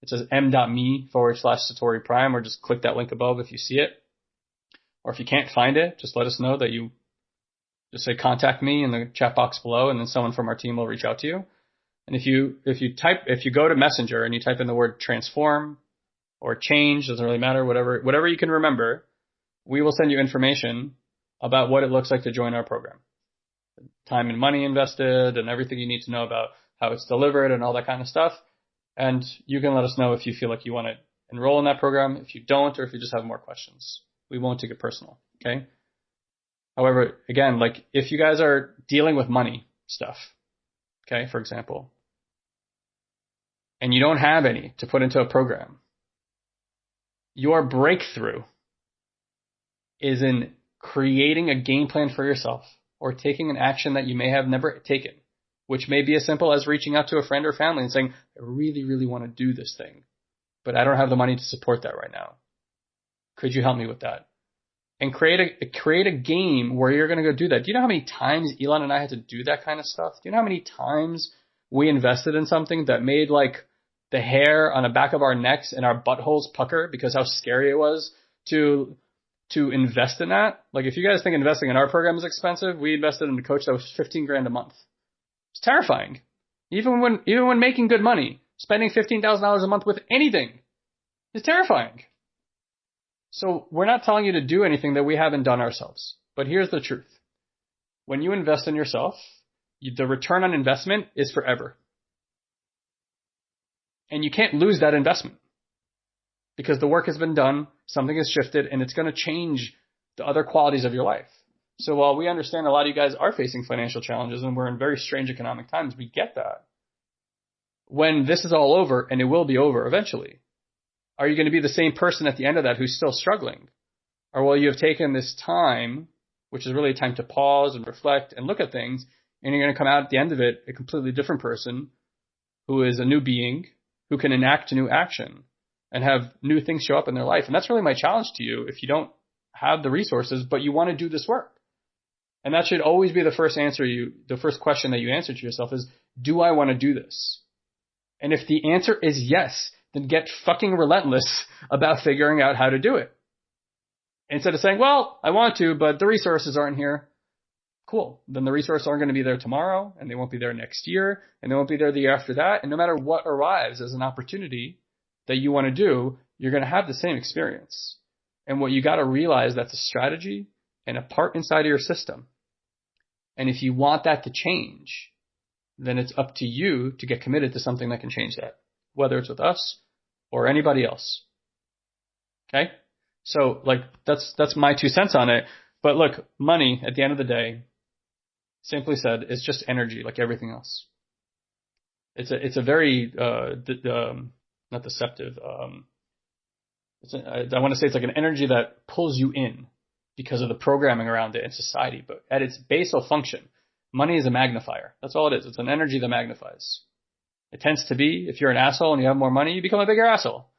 It says m.me/Satori Prime, or just click that link above if you see it. Or if you can't find it, just let us know that you just say contact me in the chat box below, and then someone from our team will reach out to you. And if you go to Messenger and you type in the word transform or change, doesn't really matter, whatever you can remember, we will send you information about what it looks like to join our program. Time and money invested and everything you need to know about how it's delivered and all that kind of stuff. And you can let us know if you feel like you want to enroll in that program, if you don't, or if you just have more questions. We won't take it personal, okay? However, again, if you guys are dealing with money stuff, okay, for example, and you don't have any to put into a program, your breakthrough is in creating a game plan for yourself, or taking an action that you may have never taken, which may be as simple as reaching out to a friend or family and saying, I really, really want to do this thing, but I don't have the money to support that right now. Could you help me with that? And create a game where you're going to go do that. Do you know how many times Elon and I had to do that kind of stuff? Do you know how many times we invested in something that made the hair on the back of our necks and our buttholes pucker because how scary it was to invest in that? If you guys think investing in our program is expensive, we invested in a coach that was $15,000 a month. It's terrifying. Even when making good money, spending $15,000 a month with anything is terrifying. So we're not telling you to do anything that we haven't done ourselves. But here's the truth. When you invest in yourself, the return on investment is forever. And you can't lose that investment. Because the work has been done, something has shifted, and it's going to change the other qualities of your life. So while we understand a lot of you guys are facing financial challenges and we're in very strange economic times, we get that. When this is all over, and it will be over eventually, are you going to be the same person at the end of that who's still struggling? Or will you have taken this time, which is really a time to pause and reflect and look at things, and you're going to come out at the end of it a completely different person who is a new being, who can enact new action and have new things show up in their life. And that's really my challenge to you if you don't have the resources, but you want to do this work. And that should always be the first question that you answer to yourself is, do I want to do this? And if the answer is yes, then get fucking relentless about figuring out how to do it. Instead of saying, well, I want to, but the resources aren't here. Cool. Then the resources aren't going to be there tomorrow, and they won't be there next year, and they won't be there the year after that. And no matter what arrives as an opportunity that you want to do, you're going to have the same experience. And what you got to realize, that's a strategy and a part inside of your system. And if you want that to change, then it's up to you to get committed to something that can change that, whether it's with us or anybody else. Okay? So like that's my 2 cents on it. But look, money at the end of the day, simply said, is just energy like everything else. It's a very not deceptive. I want to say it's like an energy that pulls you in because of the programming around it in society. But at its basal function, money is a magnifier. That's all it is. It's an energy that magnifies. It tends to be, if you're an asshole and you have more money, you become a bigger asshole.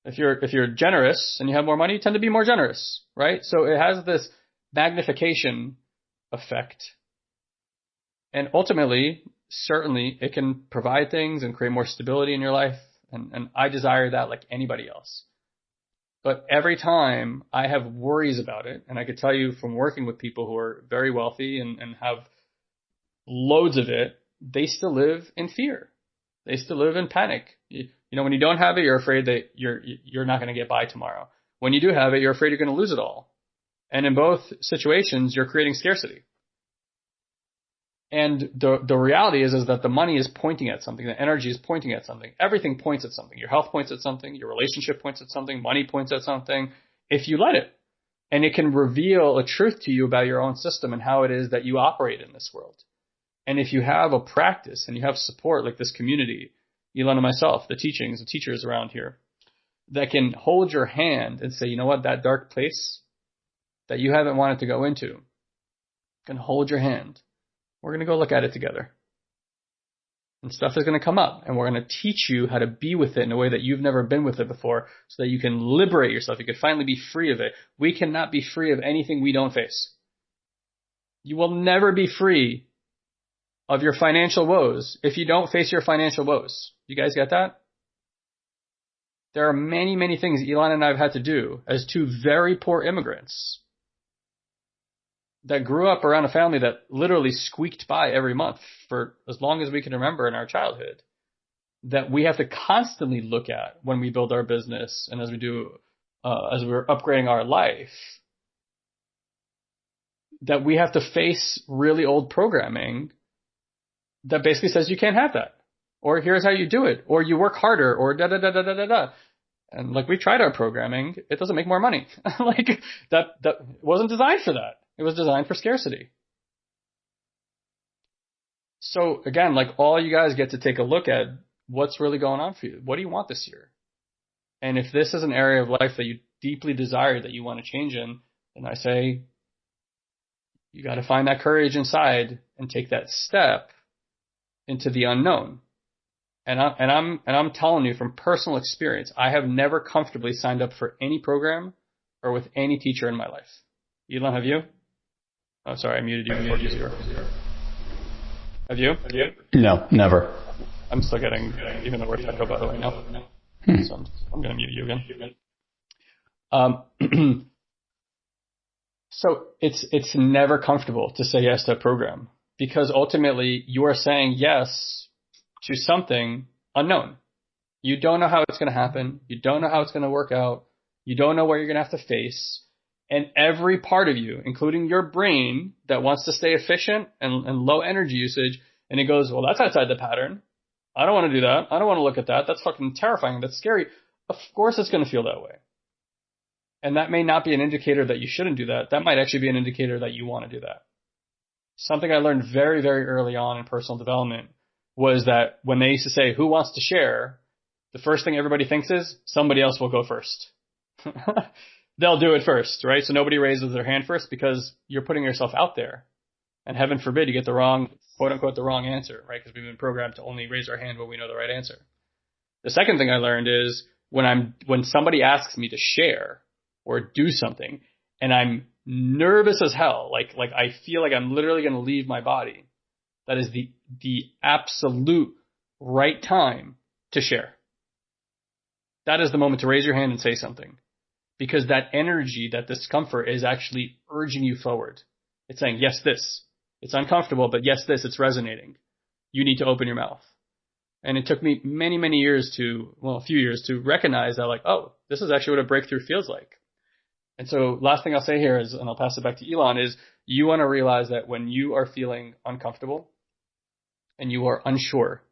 If you're generous and you have more money, you tend to be more generous, right? So it has this magnification effect. And ultimately, certainly, it can provide things and create more stability in your life. And I desire that like anybody else. But every time I have worries about it, and I could tell you from working with people who are very wealthy and have loads of it, they still live in fear. They still live in panic. You know, when you don't have it, you're afraid that you're not going to get by tomorrow. When you do have it, you're afraid you're going to lose it all. And in both situations, you're creating scarcity. And the reality is that the money is pointing at something. The energy is pointing at something. Everything points at something. Your health points at something. Your relationship points at something. Money points at something. If you let it. And it can reveal a truth to you about your own system and how it is that you operate in this world. And if you have a practice and you have support like this community, Elon and myself, the teachers around here, that can hold your hand and say, you know what, that dark place that you haven't wanted to go into, can hold your hand. We're going to go look at it together. And stuff is going to come up, and we're going to teach you how to be with it in a way that you've never been with it before, so that you can liberate yourself. You can finally be free of it. We cannot be free of anything we don't face. You will never be free of your financial woes if you don't face your financial woes. You guys get that? There are many, many things Elon and I have had to do as two very poor immigrants that grew up around a family that literally squeaked by every month for as long as we can remember in our childhood, that we have to constantly look at when we build our business and as we're upgrading our life, that we have to face really old programming that basically says you can't have that, or here's how you do it, or you work harder, or da da da da da da da. And like, we tried our programming, it doesn't make more money. Like that wasn't designed for that. It was designed for scarcity. So again, like, all you guys get to take a look at what's really going on for you. What do you want this year? And if this is an area of life that you deeply desire, that you want to change in, then I say you got to find that courage inside and take that step into the unknown. And I'm telling you from personal experience, I have never comfortably signed up for any program or with any teacher in my life. Elon, have you? Oh, sorry, I muted you before you zero. Have you? No, never. I'm still getting, even though we're technical by the way now. So I'm going to mute you again. So it's never comfortable to say yes to a program, because ultimately you are saying yes to something unknown. You don't know how it's going to happen. You don't know how it's going to work out. You don't know what you're going to have to face. And every part of you, including your brain that wants to stay efficient and low energy usage, and it goes, well, that's outside the pattern. I don't want to do that. I don't want to look at that. That's fucking terrifying. That's scary. Of course it's going to feel that way. And that may not be an indicator that you shouldn't do that. That might actually be an indicator that you want to do that. Something I learned very, very early on in personal development was that when they used to say, who wants to share? The first thing everybody thinks is somebody else will go first. They'll do it first, right? So nobody raises their hand first because you're putting yourself out there. And heaven forbid you get the wrong, quote unquote, the wrong answer, right? Because we've been programmed to only raise our hand when we know the right answer. The second thing I learned is when somebody asks me to share or do something and I'm nervous as hell, like I feel like I'm literally going to leave my body, that is the absolute right time to share. That is the moment to raise your hand and say something, because that energy, that discomfort is actually urging you forward. It's saying, yes, this. It's uncomfortable, but yes, this. It's resonating. You need to open your mouth. And it took me many, many years a few years to recognize that, like, oh, this is actually what a breakthrough feels like. And so last thing I'll say here is, and I'll pass it back to Elon, is you want to realize that when you are feeling uncomfortable and you are unsure,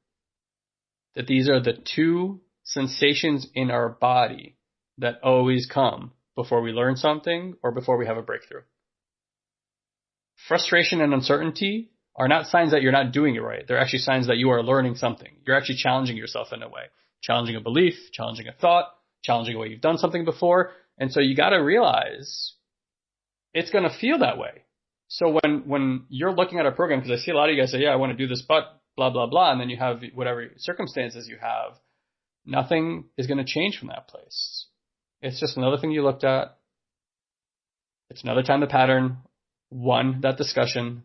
that these are the two sensations in our body that always come before we learn something or before we have a breakthrough. Frustration and uncertainty are not signs that you're not doing it right. They're actually signs that you are learning something. You're actually challenging yourself in a way, challenging a belief, challenging a thought, challenging a way you've done something before. And so you got to realize it's going to feel that way. So when you're looking at a program, because I see a lot of you guys say, yeah, I want to do this, but blah, blah, blah. And then you have whatever circumstances you have, nothing is going to change from that place. It's just another thing you looked at. It's another time the pattern won that discussion.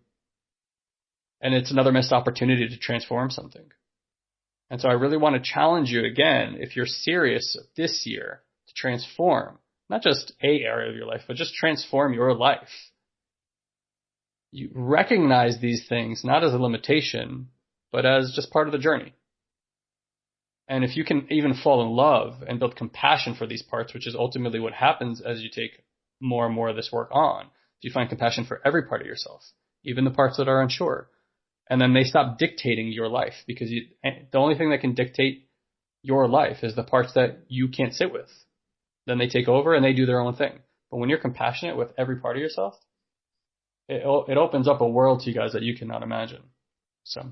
And it's another missed opportunity to transform something. And so I really want to challenge you again, if you're serious this year to transform, not just a area of your life, but just transform your life. You recognize these things not as a limitation, but as just part of the journey. And if you can even fall in love and build compassion for these parts, which is ultimately what happens as you take more and more of this work on, you find compassion for every part of yourself, even the parts that are unsure. And then they stop dictating your life, because the only thing that can dictate your life is the parts that you can't sit with. Then they take over and they do their own thing. But when you're compassionate with every part of yourself, it opens up a world to you guys that you cannot imagine. So.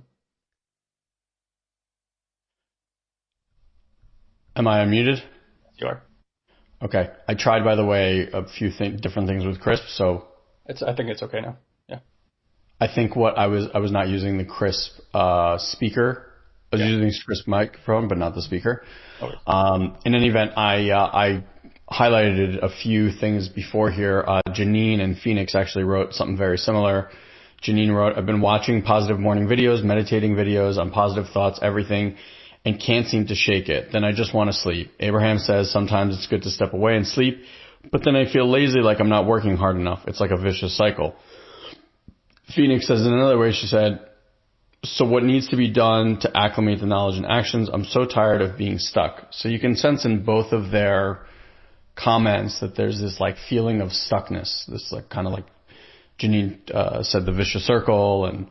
Am I unmuted? You are. Okay. I tried, by the way, a few different things with Crisp, so. I think it's okay now. Yeah. I think I was not using the Crisp speaker. I was using the Crisp microphone, but not the speaker. Okay. In any event, I highlighted a few things before here. Janine and Phoenix actually wrote something very similar. Janine wrote, I've been watching positive morning videos, meditating videos on positive thoughts, everything, and can't seem to shake it. Then I just want to sleep. Abraham says sometimes it's good to step away and sleep, but then I feel lazy, like I'm not working hard enough. It's like a vicious cycle. Phoenix says in another way, she said, so what needs to be done to acclimate the knowledge and actions? I'm so tired of being stuck. So you can sense in both of their comments that there's this like feeling of stuckness, this like kind of like Janine said the vicious circle, and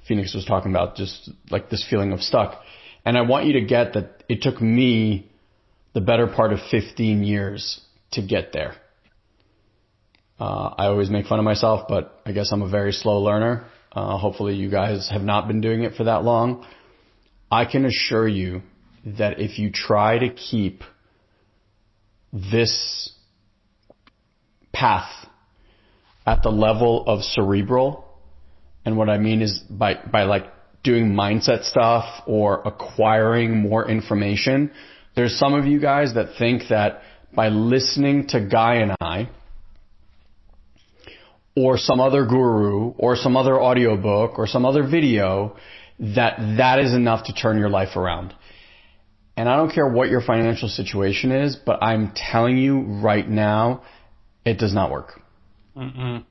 Phoenix was talking about just like this feeling of stuck. And I want you to get that it took me the better part of 15 years to get there. I always make fun of myself, but I guess I'm a very slow learner. Hopefully you guys have not been doing it for that long. I can assure you that if you try to keep this path at the level of cerebral, and what I mean is by like doing mindset stuff or acquiring more information, there's some of you guys that think that by listening to Guy and I, or some other guru, or some other audiobook, or some other video, that is enough to turn your life around. And I don't care what your financial situation is, but I'm telling you right now, it does not work. Mm-mm.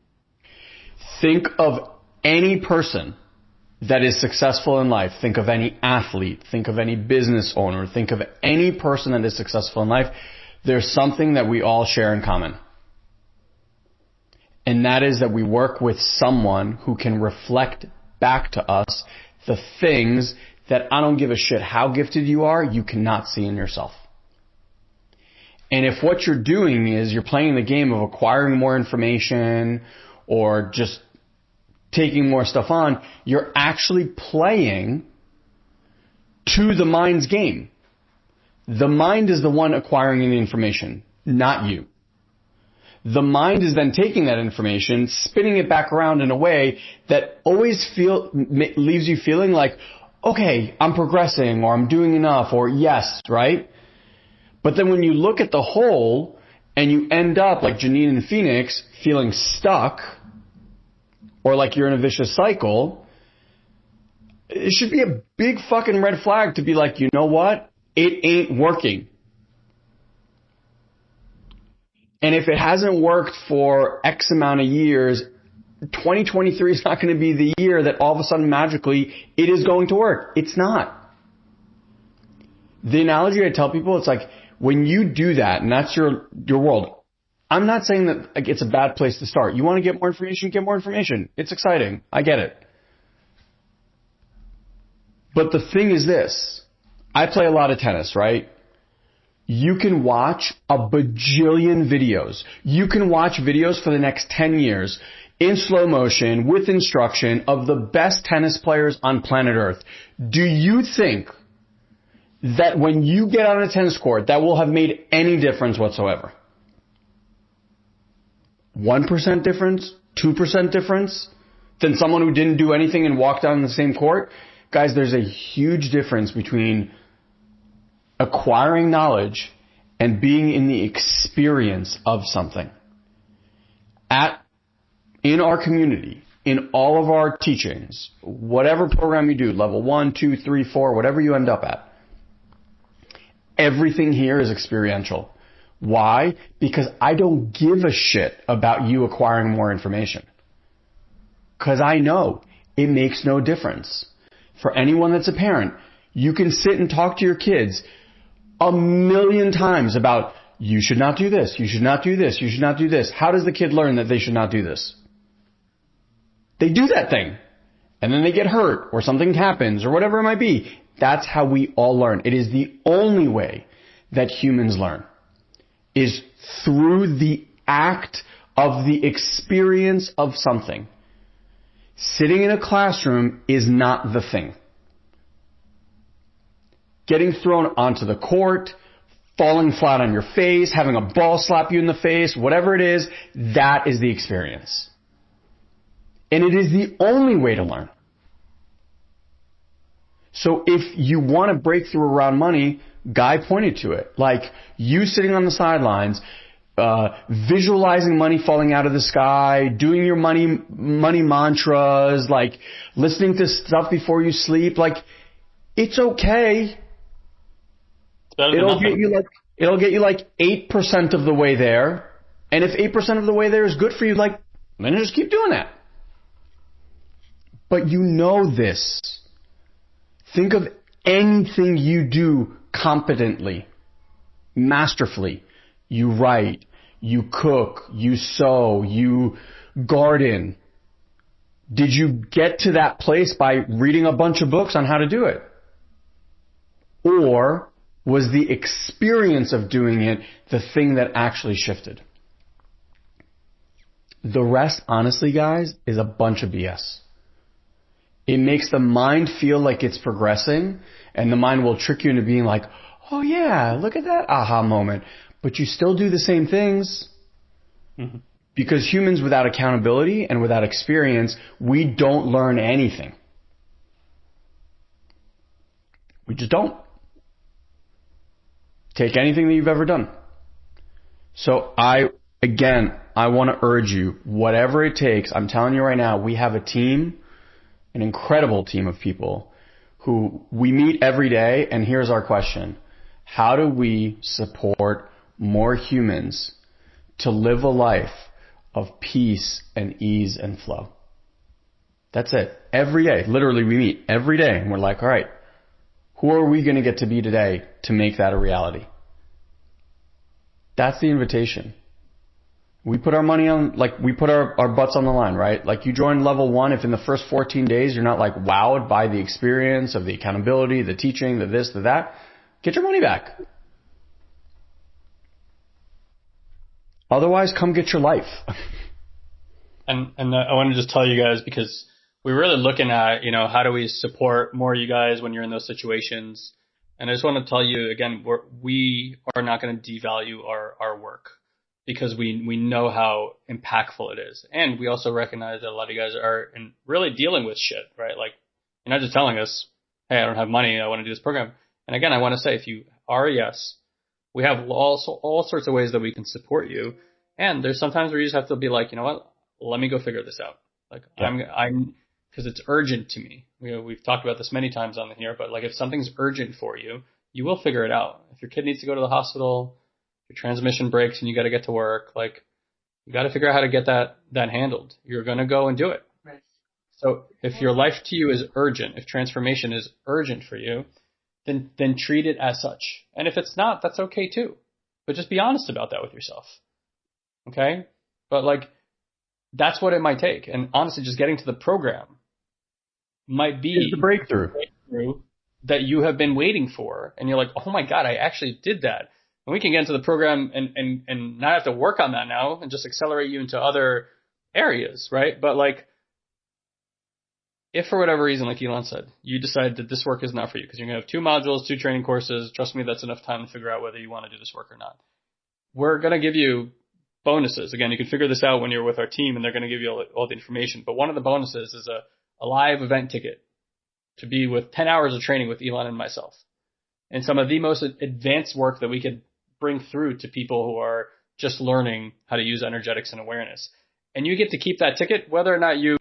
Think of any person that is successful in life. Think of any athlete. Think of any business owner. Think of any person that is successful in life. There's something that we all share in common. And that is that we work with someone who can reflect back to us the things that I don't give a shit how gifted you are, you cannot see in yourself. And if what you're doing is you're playing the game of acquiring more information or just taking more stuff on, you're actually playing to the mind's game. The mind is the one acquiring the information, not you. The mind is then taking that information, spinning it back around in a way that always leaves you feeling like, okay, I'm progressing, or I'm doing enough, or yes, right? But then when you look at the whole and you end up like Janine and Phoenix feeling stuck or like you're in a vicious cycle, it should be a big fucking red flag to be like, you know what? It ain't working. And if it hasn't worked for X amount of years, 2023 is not going to be the year that all of a sudden magically it is going to work. It's not. The analogy I tell people, it's like when you do that and that's your world, I'm not saying that like, it's a bad place to start. You want to get more information, get more information. It's exciting. I get it. But the thing is this. I play a lot of tennis, right? You can watch a bajillion videos. You can watch videos for the next 10 years in slow motion with instruction of the best tennis players on planet Earth. Do you think that when you get on a tennis court, that will have made any difference whatsoever? 1% difference? 2% difference? Than someone who didn't do anything and walked on the same court? Guys, there's a huge difference between acquiring knowledge and being in the experience of something. In our community, in all of our teachings, whatever program you do, level 1, 2, 3, 4, whatever you end up at, everything here is experiential. Why? Because I don't give a shit about you acquiring more information. Because I know it makes no difference. For anyone that's a parent, you can sit and talk to your kids a million times about you should not do this, you should not do this, you should not do this. How does the kid learn that they should not do this? They do that thing. And then they get hurt or something happens or whatever it might be. That's how we all learn. It is the only way that humans learn, is through the act of the experience of something. Sitting in a classroom is not the thing. Getting thrown onto the court, falling flat on your face, having a ball slap you in the face, whatever it is, that is the experience. And it is the only way to learn. So if you want to break through around money, Guy pointed to it. Like you sitting on the sidelines, visualizing money falling out of the sky, doing your money mantras, like listening to stuff before you sleep. Like it's okay. It'll get you like 8% of the way there. And if 8% of the way there is good for you, like then just keep doing that. But you know this. Think of anything you do competently, masterfully. You write, you cook, you sew, you garden. Did you get to that place by reading a bunch of books on how to do it? Or was the experience of doing it the thing that actually shifted? The rest, honestly, guys, is a bunch of BS. It makes the mind feel like it's progressing, and the mind will trick you into being like, oh yeah, look at that aha moment. But you still do the same things. Mm-hmm. Because humans without accountability and without experience, we don't learn anything. We just don't. Take anything that you've ever done. So I want to urge you, whatever it takes, I'm telling you right now, we have a team, an incredible team of people who we meet every day, and here's our question. How do we support more humans to live a life of peace and ease and flow? That's it. Every day, literally we meet every day, and we're like, all right, who are we going to get to be today to make that a reality? That's the invitation. We put our money on, like we put our butts on the line, right? Like you join level 1, if in the first 14 days you're not like wowed by the experience of the accountability, the teaching, the this, the that, get your money back. Otherwise, come get your life. And I want to just tell you guys, because we're really looking at, how do we support more of you guys when you're in those situations? And I just want to tell you again, we are not going to devalue our work, because we know how impactful it is. And we also recognize that a lot of you guys are really dealing with shit, right? Like, you're not just telling us, hey, I don't have money, I want to do this program. And again, I want to say, if you are a yes, We have all sorts of ways that we can support you. And there's sometimes where you just have to be like, you know what? Let me go figure this out. Like I'm, because it's urgent to me. We've talked about this many times on here, but like if something's urgent for you, you will figure it out. If your kid needs to go to the hospital, your transmission breaks and you got to get to work, like you got to figure out how to get that handled. You're going to go and do it. Right. So if your life to you is urgent, if transformation is urgent for you, then treat it as such. And if it's not, that's okay too. But just be honest about that with yourself. Okay? But like, that's what it might take. And honestly, just getting to the program might be the breakthrough that you have been waiting for. And you're like, oh my God, I actually did that. And we can get into the program and not have to work on that now and just accelerate you into other areas, right? But like, if for whatever reason, like Elon said, you decide that this work is not for you because you're going to have 2 modules, 2 training courses, trust me, that's enough time to figure out whether you want to do this work or not. We're going to give you bonuses. Again, you can figure this out when you're with our team and they're going to give you all the information. But one of the bonuses is a live event ticket to be with 10 hours of training with Elon and myself. And some of the most advanced work that we could bring through to people who are just learning how to use energetics and awareness. And you get to keep that ticket whether or not you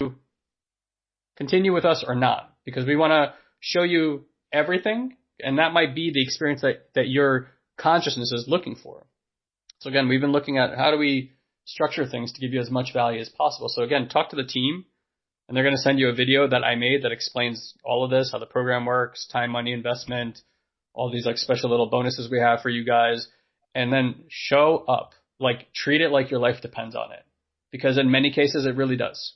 continue with us or not, because we want to show you everything, and that might be the experience that your consciousness is looking for. So again, we've been looking at how do we structure things to give you as much value as possible. So again, talk to the team, and they're going to send you a video that I made that explains all of this, how the program works, time, money, investment, all these like special little bonuses we have for you guys, and then show up. Like treat it like your life depends on it, because in many cases it really does.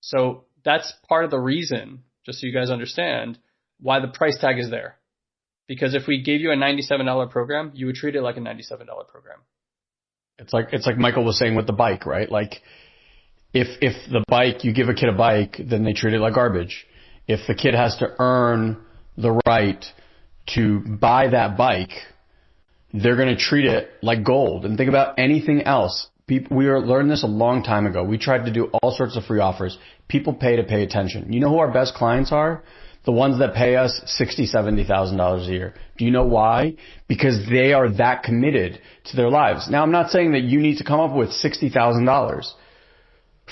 So that's part of the reason, just so you guys understand, why the price tag is there. Because if we gave you a $97 program, you would treat it like a $97 program. It's like Michael was saying with the bike, right? Like if the bike, you give a kid a bike, then they treat it like garbage. If the kid has to earn the right to buy that bike, they're going to treat it like gold. And think about anything else. We learned this a long time ago. We tried to do all sorts of free offers. People pay to pay attention. You know who our best clients are? The ones that pay us $60,000, $70,000 a year. Do you know why? Because they are that committed to their lives. Now, I'm not saying that you need to come up with $60,000.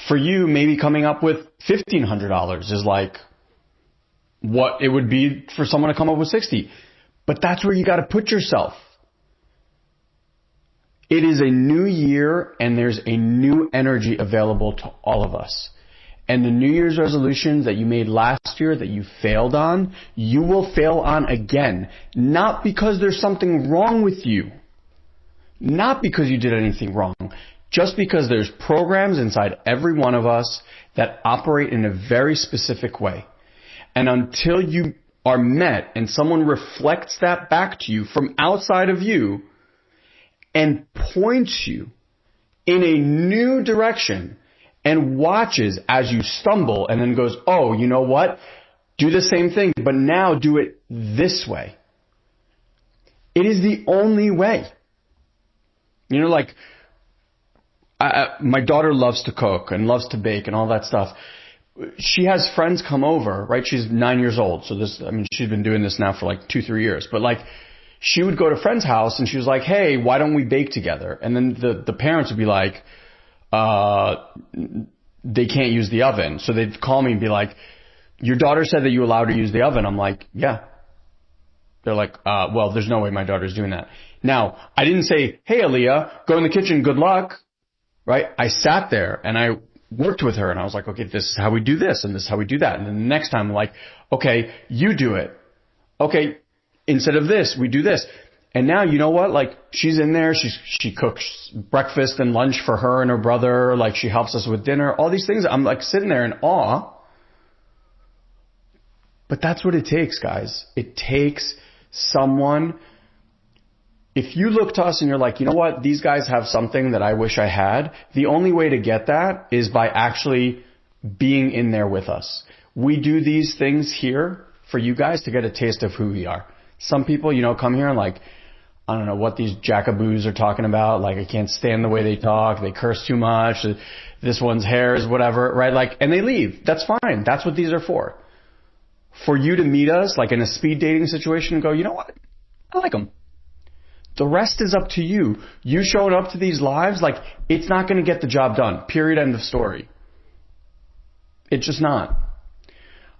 For you, maybe coming up with $1,500 is like what it would be for someone to come up with 60. But that's where you got to put yourself. It is a new year and there's a new energy available to all of us. And the New Year's resolutions that you made last year that you failed on, you will fail on again. Not because there's something wrong with you. Not because you did anything wrong. Just because there's programs inside every one of us that operate in a very specific way. And until you are met and someone reflects that back to you from outside of you and points you in a new direction and watches as you stumble and then goes, oh, you know what? Do the same thing, but now do it this way. It is the only way. You know, like, my daughter loves to cook and loves to bake and all that stuff. She has friends come over, right? She's 9 years old. So she's been doing this now for like 2-3 years. But like, she would go to a friend's house and she was like, hey, why don't we bake together? And then the parents would be like, they can't use the oven. So they'd call me and be like, your daughter said that you allowed her to use the oven. I'm like, yeah. They're like, well, there's no way my daughter's doing that. Now, I didn't say, hey, Aaliyah, go in the kitchen, good luck. Right? I sat there and I worked with her and I was like, okay, this is how we do this and this is how we do that. And then the next time I'm like, okay, you do it. Okay, instead of this, we do this. And now, you know what? Like, she's in there. She cooks breakfast and lunch for her and her brother. Like, she helps us with dinner. All these things. I'm like sitting there in awe. But that's what it takes, guys. It takes someone. If you look to us and you're like, you know what? These guys have something that I wish I had. The only way to get that is by actually being in there with us. We do these things here for you guys to get a taste of who we are. Some people, come here and like, I don't know what these jackaboos are talking about. Like, I can't stand the way they talk. They curse too much. This one's hair is whatever, right? Like, and they leave. That's fine. That's what these are for. For you to meet us, like in a speed dating situation, and go, you know what? I like them. The rest is up to you. You showing up to these lives, like, it's not going to get the job done. Period. End of story. It's just not.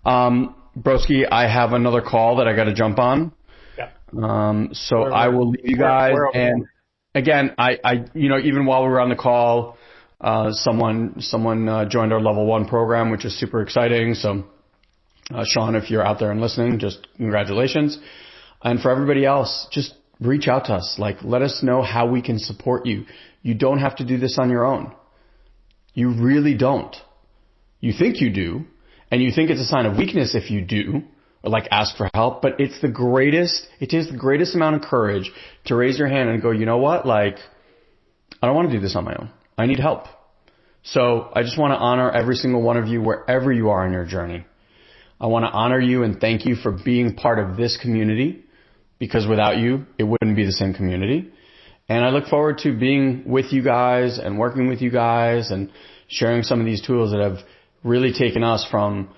Broski, I have another call that I got to jump on. Yeah. So I will leave you guys. And again, I even while we were on the call, someone joined our level 1 program, which is super exciting. So, Sean, if you're out there and listening, just congratulations. And for everybody else, just reach out to us. Like, let us know how we can support you. You don't have to do this on your own. You really don't. You think you do, and you think it's a sign of weakness if you do, or like ask for help, but it is the greatest amount of courage to raise your hand and go, you know what? Like, I don't want to do this on my own. I need help. So I just want to honor every single one of you wherever you are in your journey. I want to honor you and thank you for being part of this community, because without you, it wouldn't be the same community. And I look forward to being with you guys and working with you guys and sharing some of these tools that have really taken us from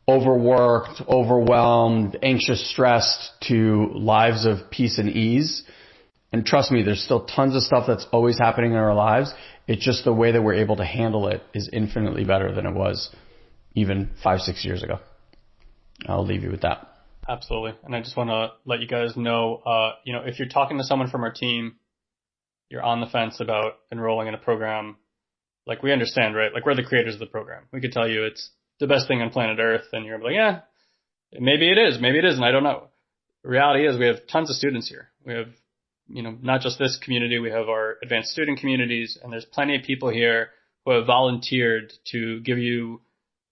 overworked, overwhelmed, anxious, stressed to lives of peace and ease. And trust me, there's still tons of stuff that's always happening in our lives. It's just the way that we're able to handle it is infinitely better than it was even 5-6 years ago. I'll leave you with that. Absolutely. And I just want to let you guys know, if you're talking to someone from our team, you're on the fence about enrolling in a program, like, we understand, right? Like, we're the creators of the program. We could tell you it's the best thing on planet Earth, and you're like, yeah, maybe it is, maybe it isn't, I don't know. The reality is we have tons of students here. We have, not just this community, we have our advanced student communities, and there's plenty of people here who have volunteered to give you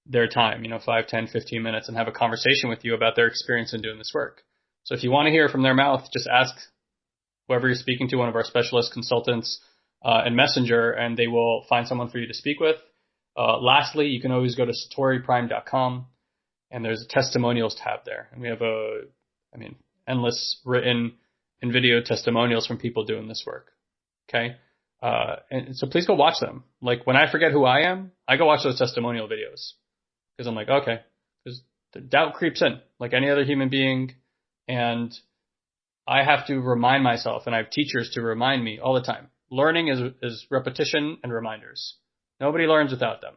their time, 5, 10, 15 minutes, and have a conversation with you about their experience in doing this work. So if you want to hear from their mouth, just ask whoever you're speaking to, one of our specialist consultants and Messenger, and they will find someone for you to speak with. Lastly, you can always go to satoriprime.com, and there's a testimonials tab there. And we have endless written and video testimonials from people doing this work. Okay. And so please go watch them. Like, when I forget who I am, I go watch those testimonial videos, because I'm like, okay, because the doubt creeps in like any other human being. And I have to remind myself, and I have teachers to remind me all the time. Learning is repetition and reminders. Nobody learns without them.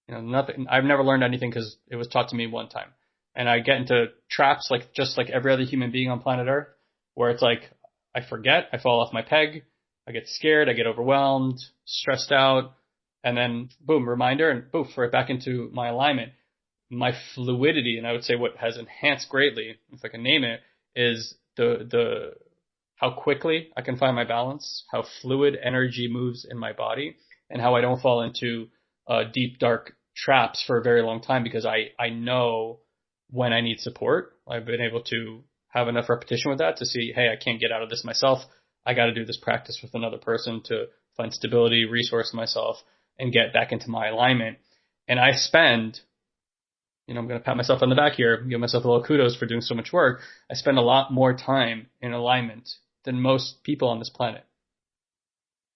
Nothing. I've never learned anything because it was taught to me one time. And I get into traps just like every other human being on planet Earth, where it's like, I forget, I fall off my peg, I get scared, I get overwhelmed, stressed out, and then boom, reminder, and poof, right back into my alignment. My fluidity, and I would say what has enhanced greatly, if I can name it, is the how quickly I can find my balance, how fluid energy moves in my body, and how I don't fall into deep, dark traps for a very long time, because I know when I need support. I've been able to have enough repetition with that to see, hey, I can't get out of this myself. I got to do this practice with another person to find stability, resource myself, and get back into my alignment. And I spend, I'm going to pat myself on the back here, give myself a little kudos for doing so much work. I spend a lot more time in alignment than most people on this planet.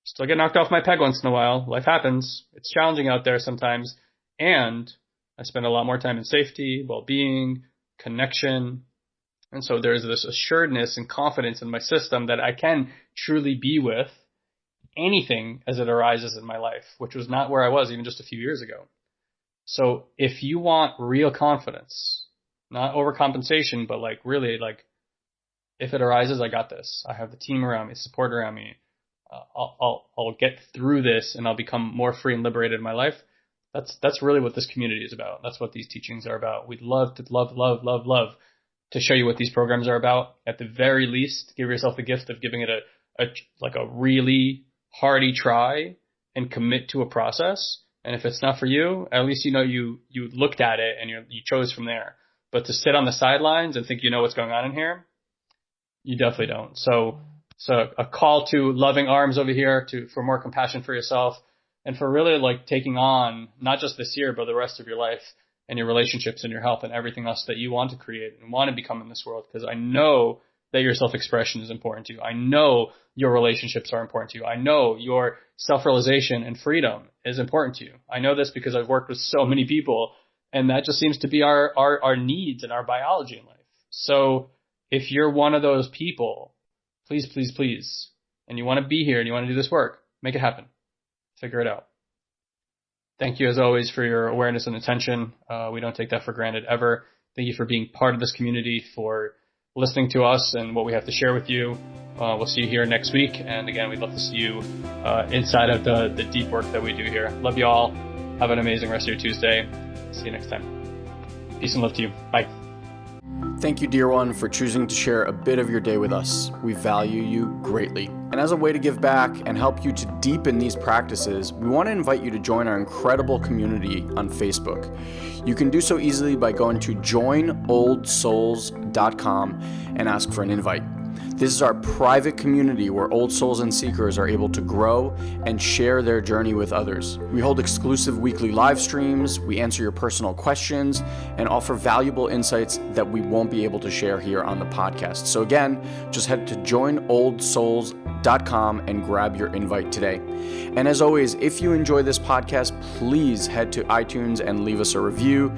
Still get knocked off my peg once in a while. Life happens. It's challenging out there sometimes. And I spend a lot more time in safety, well-being, connection. And so there's this assuredness and confidence in my system that I can truly be with anything as it arises in my life, which was not where I was even just a few years ago. So if you want real confidence, not overcompensation, but like really, like, if it arises, I got this. I have the team around me, support around me. I'll get through this, and I'll become more free and liberated in my life. That's really what this community is about. That's what these teachings are about. We'd love to show you what these programs are about. At the very least, give yourself the gift of giving it a really hearty try and commit to a process. And if it's not for you, at least you looked at it and you chose from there. But to sit on the sidelines and think you know what's going on in here, you definitely don't. So a call to loving arms over here for more compassion for yourself, and for really like taking on not just this year, but the rest of your life and your relationships and your health and everything else that you want to create and want to become in this world. Because I know that your self-expression is important to you. I know your relationships are important to you. I know your self-realization and freedom is important to you. I know this because I've worked with so many people, and that just seems to be our needs and our biology in life. So if you're one of those people, please, please, please, and you want to be here and you want to do this work, make it happen. Figure it out. Thank you as always for your awareness and attention. We don't take that for granted ever. Thank you for being part of this community, for listening to us and what we have to share with you. We'll see you here next week. And again, we'd love to see you inside of the deep work that we do here. Love you all. Have an amazing rest of your Tuesday. See you next time. Peace and love to you. Bye. Thank you, dear one, for choosing to share a bit of your day with us. We value you greatly. And as a way to give back and help you to deepen these practices, we want to invite you to join our incredible community on Facebook. You can do so easily by going to joinoldsouls.com and ask for an invite. This is our private community where old souls and seekers are able to grow and share their journey with others. We hold exclusive weekly live streams, we answer your personal questions, and offer valuable insights that we won't be able to share here on the podcast. So again, just head to joinoldsouls.com and grab your invite today. And as always, if you enjoy this podcast, please head to iTunes and leave us a review.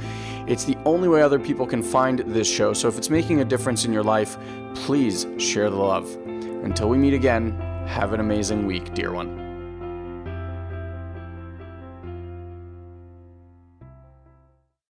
It's the only way other people can find this show. So if it's making a difference in your life, please share the love. Until we meet again, have an amazing week, dear one.